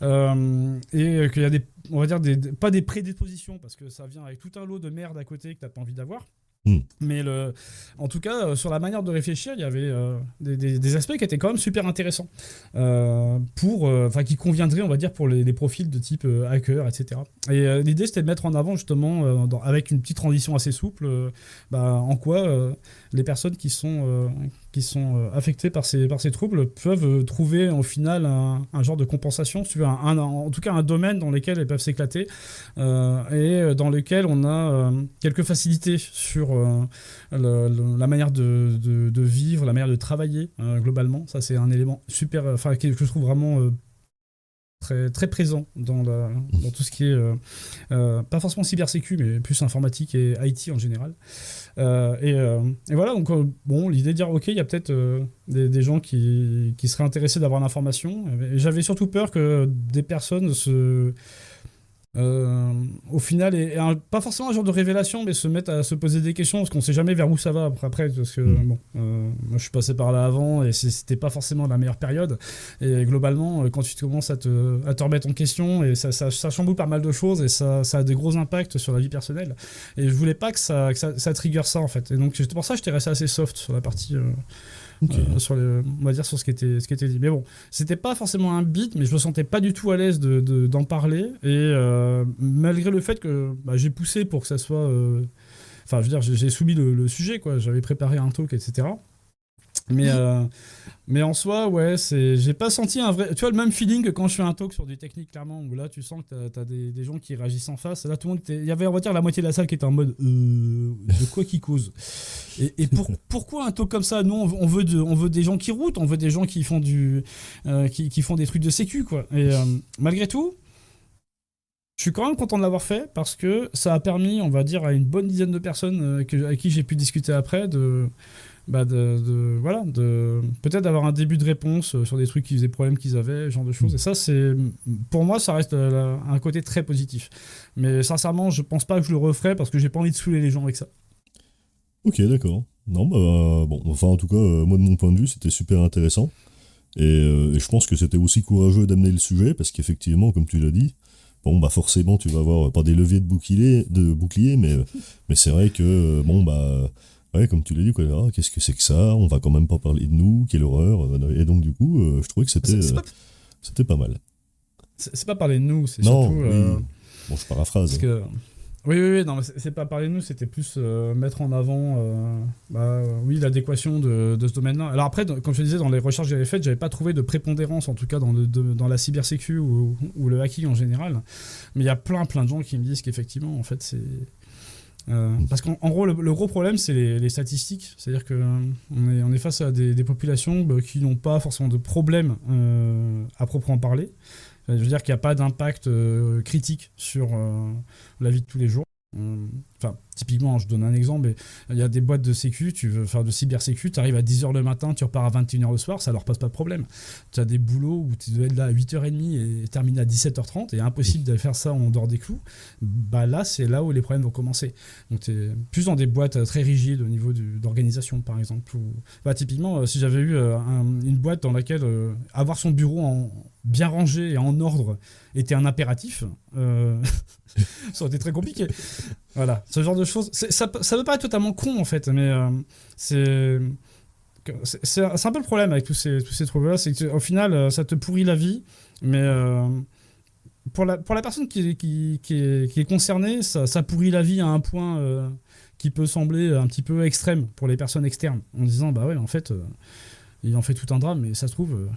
et qu'il y a on va dire pas des prédispositions parce que ça vient avec tout un lot de merde à côté que t'as pas envie d'avoir. Mais en tout cas, sur la manière de réfléchir, il y avait des aspects qui étaient quand même super intéressants, qui conviendraient, on va dire, pour les profils de type hacker, etc. Et l'idée, c'était de mettre en avant, justement, avec une petite transition assez souple, en quoi les personnes qui sont affectées par ces troubles peuvent trouver, au final, un genre de compensation, si tu veux, en tout cas un domaine dans lequel elles peuvent s'éclater, et dans lequel on a quelques facilités sur la manière de vivre, la manière de travailler globalement. Ça, c'est un élément super, que je trouve vraiment très, très présent dans tout ce qui est pas forcément cybersécu, mais plus informatique et IT en général. Et voilà, donc l'idée de dire ok, il y a peut-être des gens qui seraient intéressés d'avoir l'information. Et j'avais surtout peur que des personnes au final, pas forcément un genre de révélation, mais se mettent à se poser des questions parce qu'on sait jamais vers où ça va après, parce que moi je suis passé par là avant et c'était pas forcément la meilleure période, et globalement quand tu commences à te remettre en question, et ça chamboule pas mal de choses, et ça a des gros impacts sur la vie personnelle, et je voulais pas que ça trigger ça en fait, et donc c'est pour ça que j'étais resté assez soft sur la partie on va dire sur ce qui était dit. Mais bon, c'était pas forcément un beat, mais je me sentais pas du tout à l'aise d'en parler, et malgré le fait que j'ai poussé pour que ça soit je veux dire, j'ai soumis le sujet, quoi. J'avais préparé un talk, etc. Mais en soi, ouais, j'ai pas senti un vrai... Tu vois, le même feeling que quand je fais un talk sur des techniques, clairement, où là, tu sens que t'as des gens qui réagissent en face. Là, tout le monde il y avait, on va dire, la moitié de la salle qui était en mode de quoi qui cause. Et pourquoi un talk comme ça? Nous, on veut des gens qui routent, on veut des gens qui font qui font des trucs de sécu, quoi. Et malgré tout, je suis quand même content de l'avoir fait, parce que ça a permis, on va dire, à une bonne dizaine de personnes avec qui j'ai pu discuter après peut-être d'avoir un début de réponse sur des trucs qui faisaient problème qu'ils avaient, ce genre de choses. Et ça, pour moi, ça reste un côté très positif. Mais sincèrement, je pense pas que je le referai, parce que j'ai pas envie de saouler les gens avec ça. Ok, d'accord. Non, en tout cas, moi, de mon point de vue, c'était super intéressant. Et je pense que c'était aussi courageux d'amener le sujet, parce qu'effectivement, comme tu l'as dit, forcément, tu vas avoir pas des leviers de bouclier, mais c'est vrai que, ouais, comme tu l'as dit, quoi, qu'est-ce que c'est que ça? On va quand même pas parler de nous, quelle horreur. Et donc, du coup, je trouvais que c'était pas mal. C'est pas parler de nous, c'est non, surtout... oui. Bon, je paraphrase. Parce que Oui, non, mais c'est pas parler de nous, c'était plus mettre en avant oui, l'adéquation de ce domaine-là. Alors après, comme je te disais, dans les recherches que j'avais faites, j'avais pas trouvé de prépondérance, en tout cas dans la cybersécu ou le hacking en général. Mais il y a plein de gens qui me disent qu'effectivement, en fait, c'est... parce qu'en gros, le gros problème, c'est les statistiques. C'est-à-dire qu'on est face à des populations qui n'ont pas forcément de problème à proprement parler. Je veux dire qu'il n'y a pas d'impact critique sur la vie de tous les jours. Enfin, typiquement, je donne un exemple, mais il y a des boîtes de sécu, tu veux faire de cybersécu, tu arrives à 10h le matin, tu repars à 21h le soir, ça leur pose pas de problème. Tu as des boulots où tu dois être là à 8h30 et terminer à 17h30, et impossible de faire ça en dehors des clous. Bah là, c'est là où les problèmes vont commencer. Donc tu es plus dans des boîtes très rigides au niveau d'organisation, par exemple. Typiquement, si j'avais eu une boîte dans laquelle avoir son bureau bien rangé et en ordre était un impératif, ça aurait été très compliqué. Voilà, ce genre de choses. Ça peut paraître totalement con en fait, mais c'est un peu le problème avec tous ces trucs-là, c'est qu'au final, ça te pourrit la vie, mais pour la personne qui est concernée, ça pourrit la vie à un point qui peut sembler un petit peu extrême pour les personnes externes, en disant bah ouais, en fait, il en fait tout un drame, mais ça se trouve...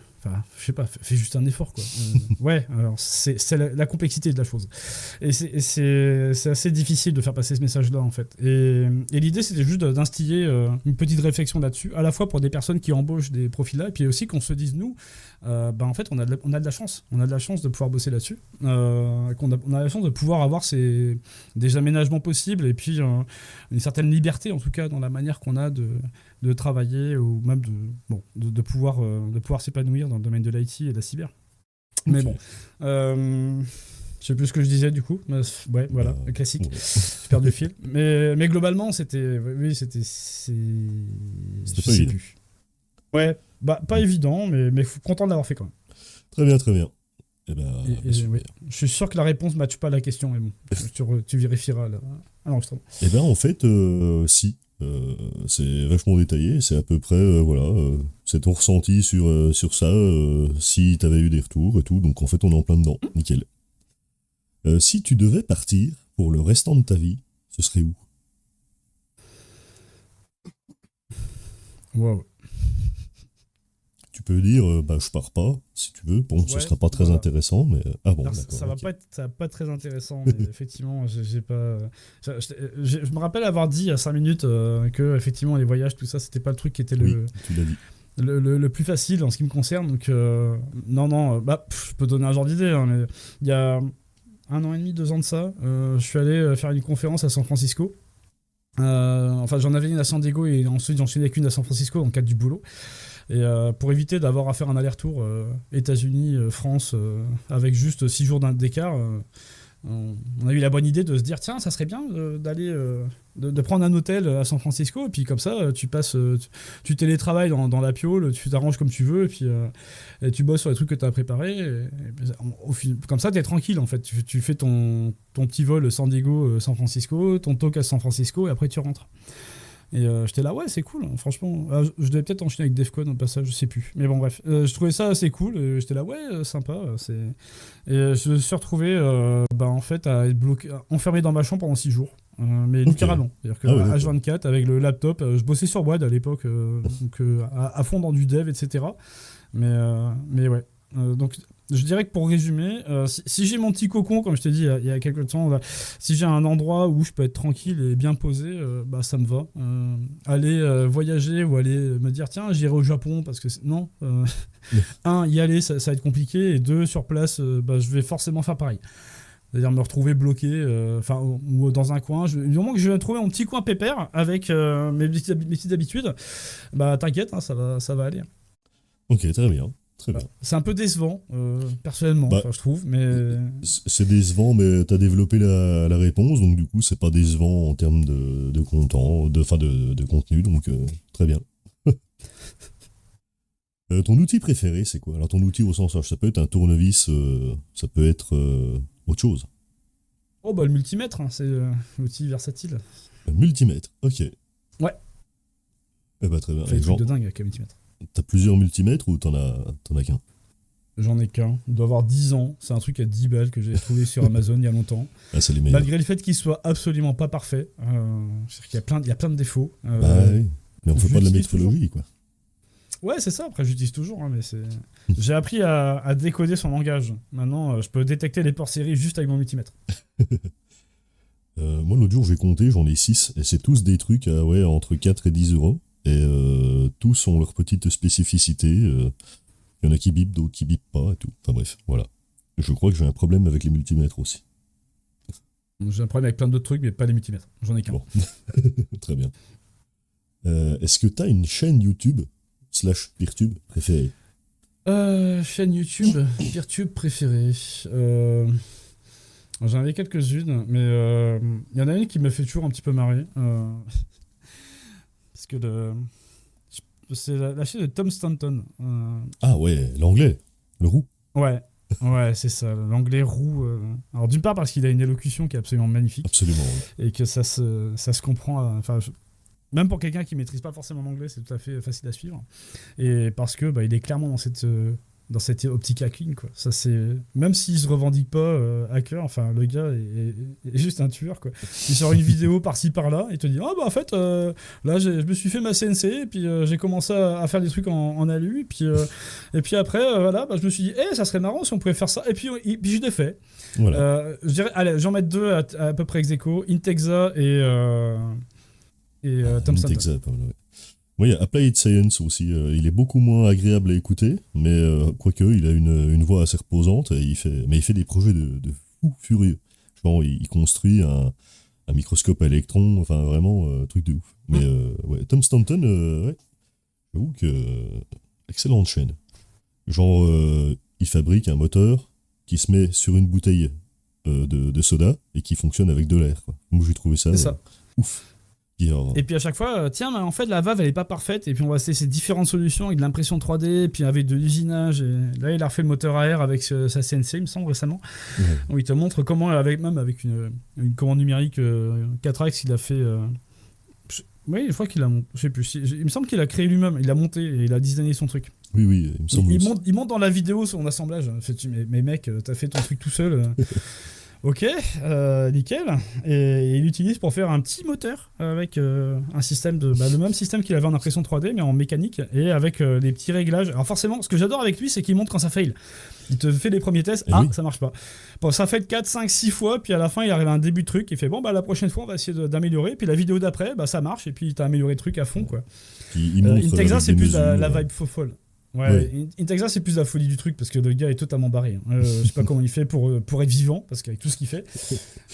je sais pas, fais juste un effort, quoi. Ouais, alors c'est la complexité de la chose. Et c'est assez difficile de faire passer ce message-là, en fait. Et l'idée, c'était juste d'instiller une petite réflexion là-dessus, à la fois pour des personnes qui embauchent des profils-là, et puis aussi qu'on se dise, nous, en fait, on a de la chance. On a de la chance de pouvoir bosser là-dessus. On a la chance de pouvoir avoir des aménagements possibles, et puis une certaine liberté, en tout cas, dans la manière qu'on a de travailler, ou même de pouvoir s'épanouir dans le domaine de l'IT et de la cyber. Mais bon, je sais plus ce que je disais du coup. Ouais, voilà, classique. J'ai perdu le fil. Mais globalement, c'était pas évident. Ouais, pas évident, mais content de l'avoir fait quand même. Très bien, très bien. Oui. Je suis sûr que la réponse ne matche pas la question, mais bon, tu vérifieras à l'enregistrement. En fait, si. C'est vachement détaillé, c'est à peu près, c'est ton ressenti sur ça, si t'avais eu des retours et tout, donc en fait on est en plein dedans, nickel. Si tu devais partir pour le restant de ta vie, ce serait où ? Wow. Tu peux dire, je pars pas, si tu veux, bon, ce sera pas très intéressant, mais... Ça va pas être très intéressant, mais effectivement, j'ai pas... Je me rappelle avoir dit à 5 minutes que, effectivement, les voyages, tout ça, c'était pas le truc qui était tu l'as dit. Le plus facile en ce qui me concerne, donc je peux donner un genre d'idée, hein, mais il y a 1 an et demi, 2 ans de ça, je suis allé faire une conférence à San Francisco. J'en avais une à San Diego et ensuite j'en suis avec une à San Francisco dans le cadre du boulot. Et pour éviter d'avoir à faire un aller-retour États-Unis, France, avec juste 6 jours d'écart, on a eu la bonne idée de se dire tiens, ça serait bien d'aller de prendre un hôtel à San Francisco, et puis comme ça tu télétravailles dans la piole, tu t'arranges comme tu veux, et puis et tu bosses sur les trucs que tu as préparés, comme ça tu es tranquille en fait, tu fais ton petit vol San Diego San Francisco, ton talk à San Francisco, et après tu rentres. Et j'étais là, ouais, c'est cool, hein, franchement. Je devais peut-être enchaîner avec Defcon au passage, je sais plus. Mais bon, bref, je trouvais ça assez cool. J'étais là, ouais, sympa. Et je me suis retrouvé, en fait, à être bloqué, enfermé dans ma chambre pendant 6 jours. Mais littéralement. C'est-à-dire que H24, avec le laptop, je bossais sur WAD à l'époque, donc à fond dans du dev, etc. Mais ouais. Donc, je dirais que pour résumer, si j'ai mon petit cocon, comme je t'ai dit il y a quelques temps, là, si j'ai un endroit où je peux être tranquille et bien posé, ça me va. Aller voyager ou aller me dire tiens, j'irai au Japon, parce que non. Y aller, ça va être compliqué, et 2, sur place, je vais forcément faire pareil. C'est-à-dire me retrouver bloqué, ou dans un coin. Du moment que je vais trouver mon petit coin pépère avec mes petites habitudes, t'inquiète, hein, ça va aller. Ok, très bien. C'est un peu décevant, personnellement, je trouve, mais... C'est décevant, mais t'as développé la réponse, donc du coup, c'est pas décevant en termes de content, de contenu, donc très bien. Ton outil préféré, c'est quoi ? Alors, ton outil au sens large, ça peut être un tournevis, ça peut être autre chose. Oh, le multimètre, hein, c'est l'outil versatile. Le multimètre, ok. Ouais. Très bien. Fait des trucs de dingue avec un multimètre. T'as plusieurs multimètres ou t'en as qu'un ? J'en ai qu'un. Il doit avoir 10 ans. C'est un truc à 10 balles que j'ai trouvé sur Amazon il y a longtemps. Ah, c'est les meilleurs. Malgré le fait qu'il soit absolument pas parfait. C'est-à-dire qu'il y a plein de défauts. Bah oui. Mais on fait pas de la j'utilise métrologie, quoi. Ouais, c'est ça. Après, j'utilise toujours. Hein, mais j'ai appris à décoder son langage. Maintenant, je peux détecter les ports séries juste avec mon multimètre. Moi, l'autre jour, j'ai compté, j'en ai 6, et c'est tous des trucs à, entre 4 et 10 euros. Et tous ont leur petite spécificité. Il y en a qui bipent, d'autres qui bipent pas, et tout. Enfin bref, voilà. Je crois que j'ai un problème avec les multimètres aussi. J'ai un problème avec plein d'autres trucs, mais pas les multimètres. J'en ai qu'un. Bon. Très bien. Est-ce que t'as une chaîne YouTube / Peertube préférée? Chaîne YouTube, Peertube préférée. J'en avais quelques-unes, mais il y en a une qui me fait toujours un petit peu marrer. Parce que c'est la chaîne de Tom Stanton. Ah ouais, l'anglais, le roux. Ouais, c'est ça, l'anglais roux. Alors d'une part parce qu'il a une élocution qui est absolument magnifique. Absolument. Ouais. Et que ça se comprend. Enfin, même pour quelqu'un qui maîtrise pas forcément l'anglais, c'est tout à fait facile à suivre. Et parce que il est clairement dans cette optique hacking, quoi. Ça, c'est même s'il se revendique pas hacker, enfin le gars est juste un tueur, quoi. Il sort une vidéo par-ci par-là et te dit en fait là je me suis fait ma CNC et puis j'ai commencé à faire des trucs en alu et puis après voilà, je me suis dit ça serait marrant si on pouvait faire ça et puis je l'ai fait. Voilà. Je dirais allez, j'en mets deux à peu près ex aequo, Intexa et Tom Stanton. Intexa, pas mal, ouais. Oui, il y a Applied Science aussi. Il est beaucoup moins agréable à écouter, mais quoique, il a une voix assez reposante. Et il fait des projets de fou furieux. Genre, il construit un microscope à électrons, enfin vraiment, truc de ouf. Mais ouais, Tom Stanton, ouais, j'avoue que excellente chaîne. Genre, il fabrique un moteur qui se met sur une bouteille de soda et qui fonctionne avec de l'air, quoi. Donc j'ai trouvé ça, ouf. Et puis à chaque fois, mais en fait la valve elle est pas parfaite et puis on va essayer ces différentes solutions avec de l'impression 3D, puis avec de l'usinage. Et là il a refait le moteur à air avec sa CNC, il me semble récemment, où il te montre comment avec une commande numérique 4 axes il a fait. Oui, je crois qu'il a, je sais plus. Il me semble qu'il a créé lui-même, il a monté et il a designé son truc. Oui, il me semble. Il monte dans la vidéo son assemblage. Mais mec, t'as fait ton truc tout seul. Ok, nickel. Et il l'utilise pour faire un petit moteur avec un système le même système qu'il avait en impression 3D mais en mécanique et avec des petits réglages. Alors forcément, ce que j'adore avec lui, c'est qu'il montre quand ça fail. Il te fait les premiers tests, oui. Ça marche pas. Bon, ça fait 4, 5, 6 fois, puis à la fin, il arrive à un début de truc, il fait la prochaine fois, on va essayer d'améliorer, puis la vidéo d'après, ça marche, et puis t'as amélioré le truc à fond, quoi. Intexa, c'est plus la vibe folle. Ouais. Intexa, c'est plus la folie du truc parce que le gars est totalement barré. Je sais pas comment il fait pour être vivant parce qu'avec tout ce qu'il fait.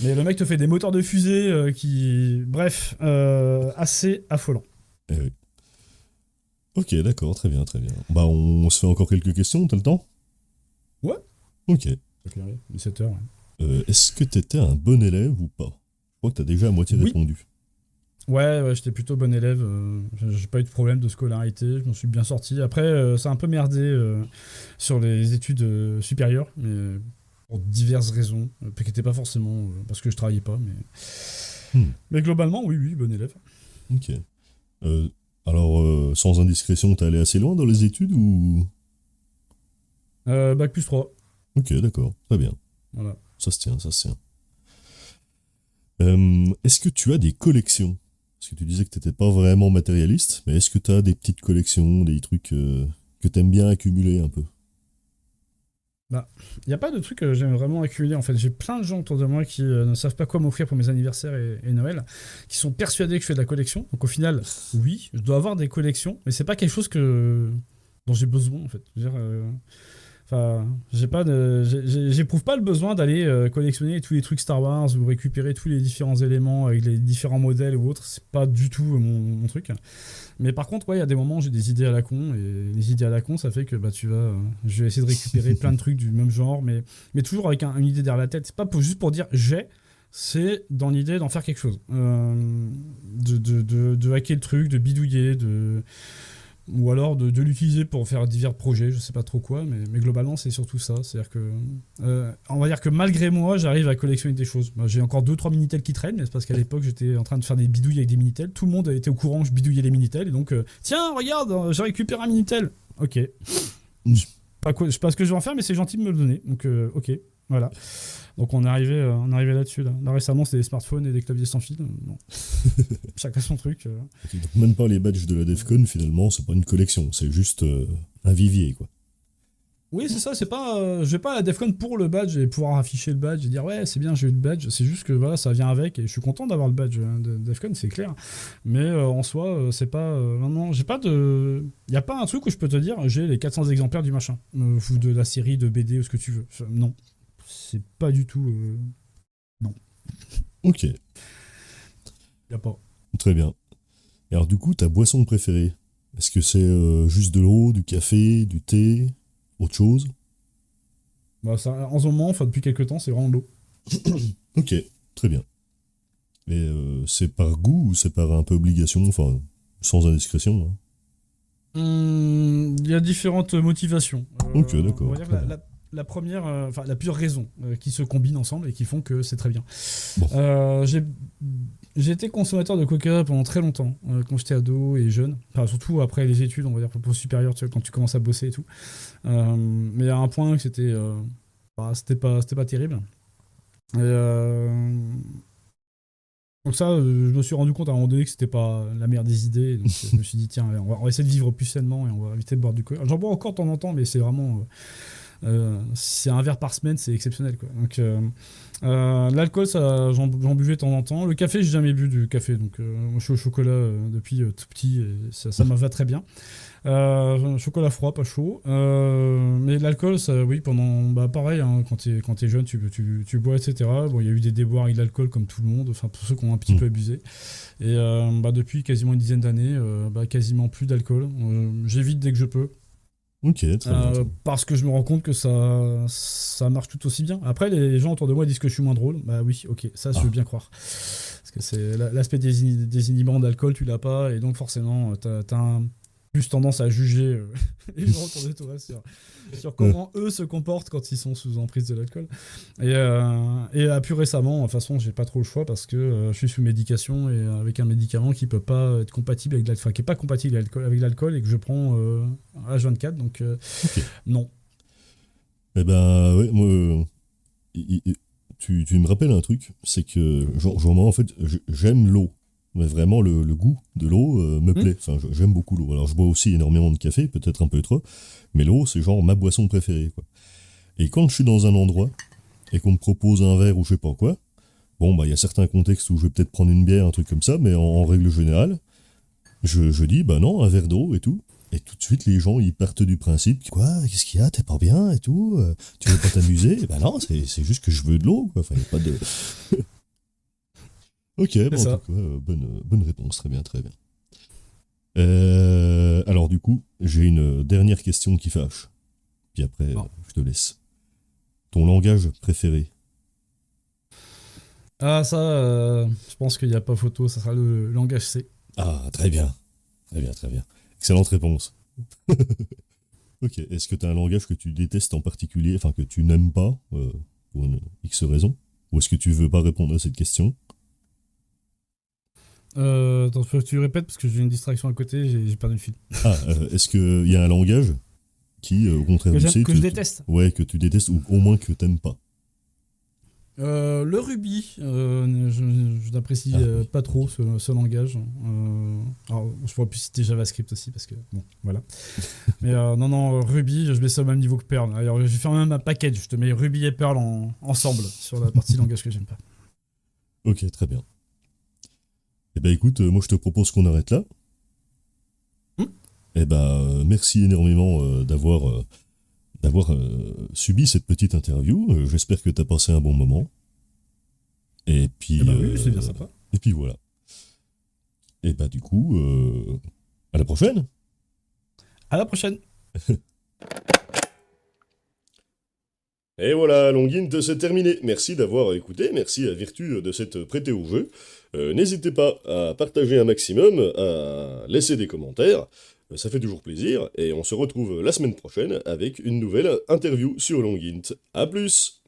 Mais le mec te fait des moteurs de fusée bref, assez affolant. Oui. Ok, d'accord, très bien. On se fait encore quelques questions, t'as le temps? Ouais. Ok. 17h, ouais. Est-ce que t'étais un bon élève ou pas? Je crois que t'as déjà à moitié répondu. Ouais, j'étais plutôt bon élève. J'ai pas eu de problème de scolarité. Je m'en suis bien sorti. Après, ça a un peu merdé sur les études supérieures, mais pour diverses raisons. Qui n'étaient pas forcément parce que je travaillais pas, mais globalement, oui, bon élève. Ok. Alors, sans indiscrétion, t'es allé assez loin dans les études ou Bac plus 3. Ok, d'accord, très bien. Voilà. Ça se tient. Est-ce que tu as des collections? Parce que tu disais que t'étais pas vraiment matérialiste, mais est-ce que tu as des petites collections, des trucs que t'aimes bien accumuler un peu? Il n'y a pas de trucs que j'aime vraiment accumuler. En fait, j'ai plein de gens autour de moi qui ne savent pas quoi m'offrir pour mes anniversaires et Noël, qui sont persuadés que je fais de la collection. Donc au final, oui, je dois avoir des collections, mais c'est pas quelque chose dont j'ai besoin, en fait. Je veux dire, j'éprouve pas le besoin d'aller collectionner tous les trucs Star Wars ou récupérer tous les différents éléments avec les différents modèles ou autres. C'est pas du tout mon truc. Mais par contre, il y a des moments où j'ai des idées à la con, et les idées à la con, ça fait que je vais essayer de récupérer plein de trucs du même genre, mais toujours avec une idée derrière la tête. C'est pas juste pour dire c'est dans l'idée d'en faire quelque chose. De hacker le truc, de bidouiller, ou alors de l'utiliser pour faire divers projets, je sais pas trop quoi, mais globalement c'est surtout ça. C'est-à-dire que on va dire que malgré moi j'arrive à collectionner des choses. J'ai encore 2-3 Minitel qui traînent, mais c'est parce qu'à l'époque j'étais en train de faire des bidouilles avec des Minitel, tout le monde était au courant que je bidouillais les Minitel, et donc tiens regarde, j'ai récupéré un Minitel. Ok. Je sais pas ce que je vais en faire, mais c'est gentil de me le donner. Donc, ok, voilà. Donc, on est arrivé là-dessus. Là, récemment, c'était des smartphones et des claviers sans fil. Bon. Chacun son truc. Ok, donc même pas les badges de la DEFCON, finalement, c'est pas une collection, c'est juste un vivier, quoi. Oui, c'est ça, c'est pas. Je vais pas à la DEFCON pour le badge et pouvoir afficher le badge et dire ouais, c'est bien, j'ai eu le badge. C'est juste que voilà, ça vient avec et je suis content d'avoir le badge de DEFCON, c'est clair. Mais en soi, c'est pas. Non, j'ai pas de. Y a pas un truc où je peux te dire j'ai les 400 exemplaires du machin. Ou de la série de BD ou ce que tu veux. Non. C'est pas du tout. Non. Ok, Y a pas. très bien. Et alors, du coup, ta boisson préférée, est-ce que c'est juste de l'eau, du café, du thé, autre chose? Bah, ça, en ce moment, enfin, depuis quelques temps, c'est vraiment de l'eau. Ok, très bien. Et c'est par goût ou c'est par un peu obligation, enfin, sans indiscrétion, hein? Il y a différentes motivations. Ok, d'accord, On va dire que très bien. la première, enfin, il y a plusieurs raisons qui se combinent ensemble et qui font que c'est très bien. Bon. J'ai été consommateur de Coca pendant très longtemps, quand j'étais ado et jeune. Enfin, surtout après les études, on va dire, pour supérieur, tu vois, quand tu commences à bosser et tout. Mais à un point que c'était pas terrible. Et, donc ça, je me suis rendu compte à un moment donné que c'était pas la meilleure des idées. Donc je me suis dit, tiens, allez, on va essayer de vivre plus sainement et on va éviter de boire du coca. J'en bois encore de temps en temps, mais c'est vraiment... c'est un verre par semaine, c'est exceptionnel, quoi. Donc l'alcool, ça, j'en buvais de temps en temps. Le café, j'ai jamais bu du café. Donc moi, je suis au chocolat depuis tout petit et ça me va très bien. Chocolat froid, pas chaud. Mais l'alcool, ça, oui, bah, pareil, hein, quand t'es jeune, tu bois, etc. Bon, il y a eu des déboires avec l'alcool comme tout le monde, enfin, pour ceux qui ont un petit peu abusé. Et bah, depuis quasiment une dizaine d'années, bah, quasiment plus d'alcool. J'évite dès que je peux. Ok, très bien. Parce que je me rends compte que ça marche tout aussi bien. Après, les gens autour de moi disent que je suis moins drôle. Bah oui, ok, ça, je veux bien croire. Parce que c'est l'aspect désinhibant d'alcool, tu l'as pas, et donc forcément, t'as plus tendance à juger les gens autour de toi sur comment eux se comportent quand ils sont sous emprise de l'alcool. Et plus récemment, de toute façon, j'ai pas trop le choix parce que je suis sous médication et avec un médicament qui peut pas être compatible avec l'alcool, enfin, qui est pas compatible avec l'alcool et que je prends H24, donc Ok. non. Eh ben, ouais, moi, tu me rappelles un truc, c'est que, genre, moi, en fait, j'aime l'eau. Mais vraiment, le goût de l'eau me plaît. Enfin, j'aime beaucoup l'eau. Alors, je bois aussi énormément de café, peut-être un peu trop, mais l'eau, c'est genre ma boisson préférée, quoi. Et quand je suis dans un endroit et qu'on me propose un verre ou je sais pas quoi, bon, bah, il y a certains contextes où je vais peut-être prendre une bière, un truc comme ça, mais en règle générale, je dis, bah non, un verre d'eau et tout. Et tout de suite, les gens, ils partent du principe, quoi, qu'est-ce qu'il y a, t'es pas bien et tout, tu veux pas t'amuser? Bah non, c'est juste que je veux de l'eau, quoi. Enfin, y a pas de... Ok, bon, en ça. tout cas, bonne réponse, très bien, très bien. Alors du coup, j'ai une dernière question qui fâche. Puis après, je te laisse. Ton langage préféré? Ah, ça, je pense qu'il n'y a pas photo, ça sera le langage C. Ah, très bien. Très bien, très bien. Excellente réponse. Ok, est-ce que tu as un langage que tu détestes en particulier, enfin que tu n'aimes pas, pour une X raison? Ou est-ce que tu veux pas répondre à cette question? Attends, faut que tu répètes parce que j'ai une distraction à côté, j'ai perdu le fil. Ah, est-ce qu'il y a un langage qui, au contraire du C, Que je déteste. ouais, que tu détestes, ou au moins que t'aimes pas? Le Ruby, je n'apprécie Oui. pas trop ce langage. Alors, je pourrais plus citer JavaScript aussi parce que bon, voilà. Mais non, Ruby, je mets ça au même niveau que Perl. Alors, je vais faire même un package. Je te mets Ruby et Perl ensemble sur la partie langage que j'aime pas. Ok, très bien. Eh ben écoute, moi je te propose qu'on arrête là. Eh ben merci énormément d'avoir subi cette petite interview. J'espère que tu as passé un bon moment. Et puis, Oui, c'est bien sympa. et puis voilà. Et bah du coup, à la prochaine. À la prochaine. Et voilà, Longint, c'est terminé. Merci d'avoir écouté, merci à Virtu de s'être prêté au jeu. N'hésitez pas à partager un maximum, à laisser des commentaires, ça fait toujours plaisir, et on se retrouve la semaine prochaine avec une nouvelle interview sur Longint. A plus!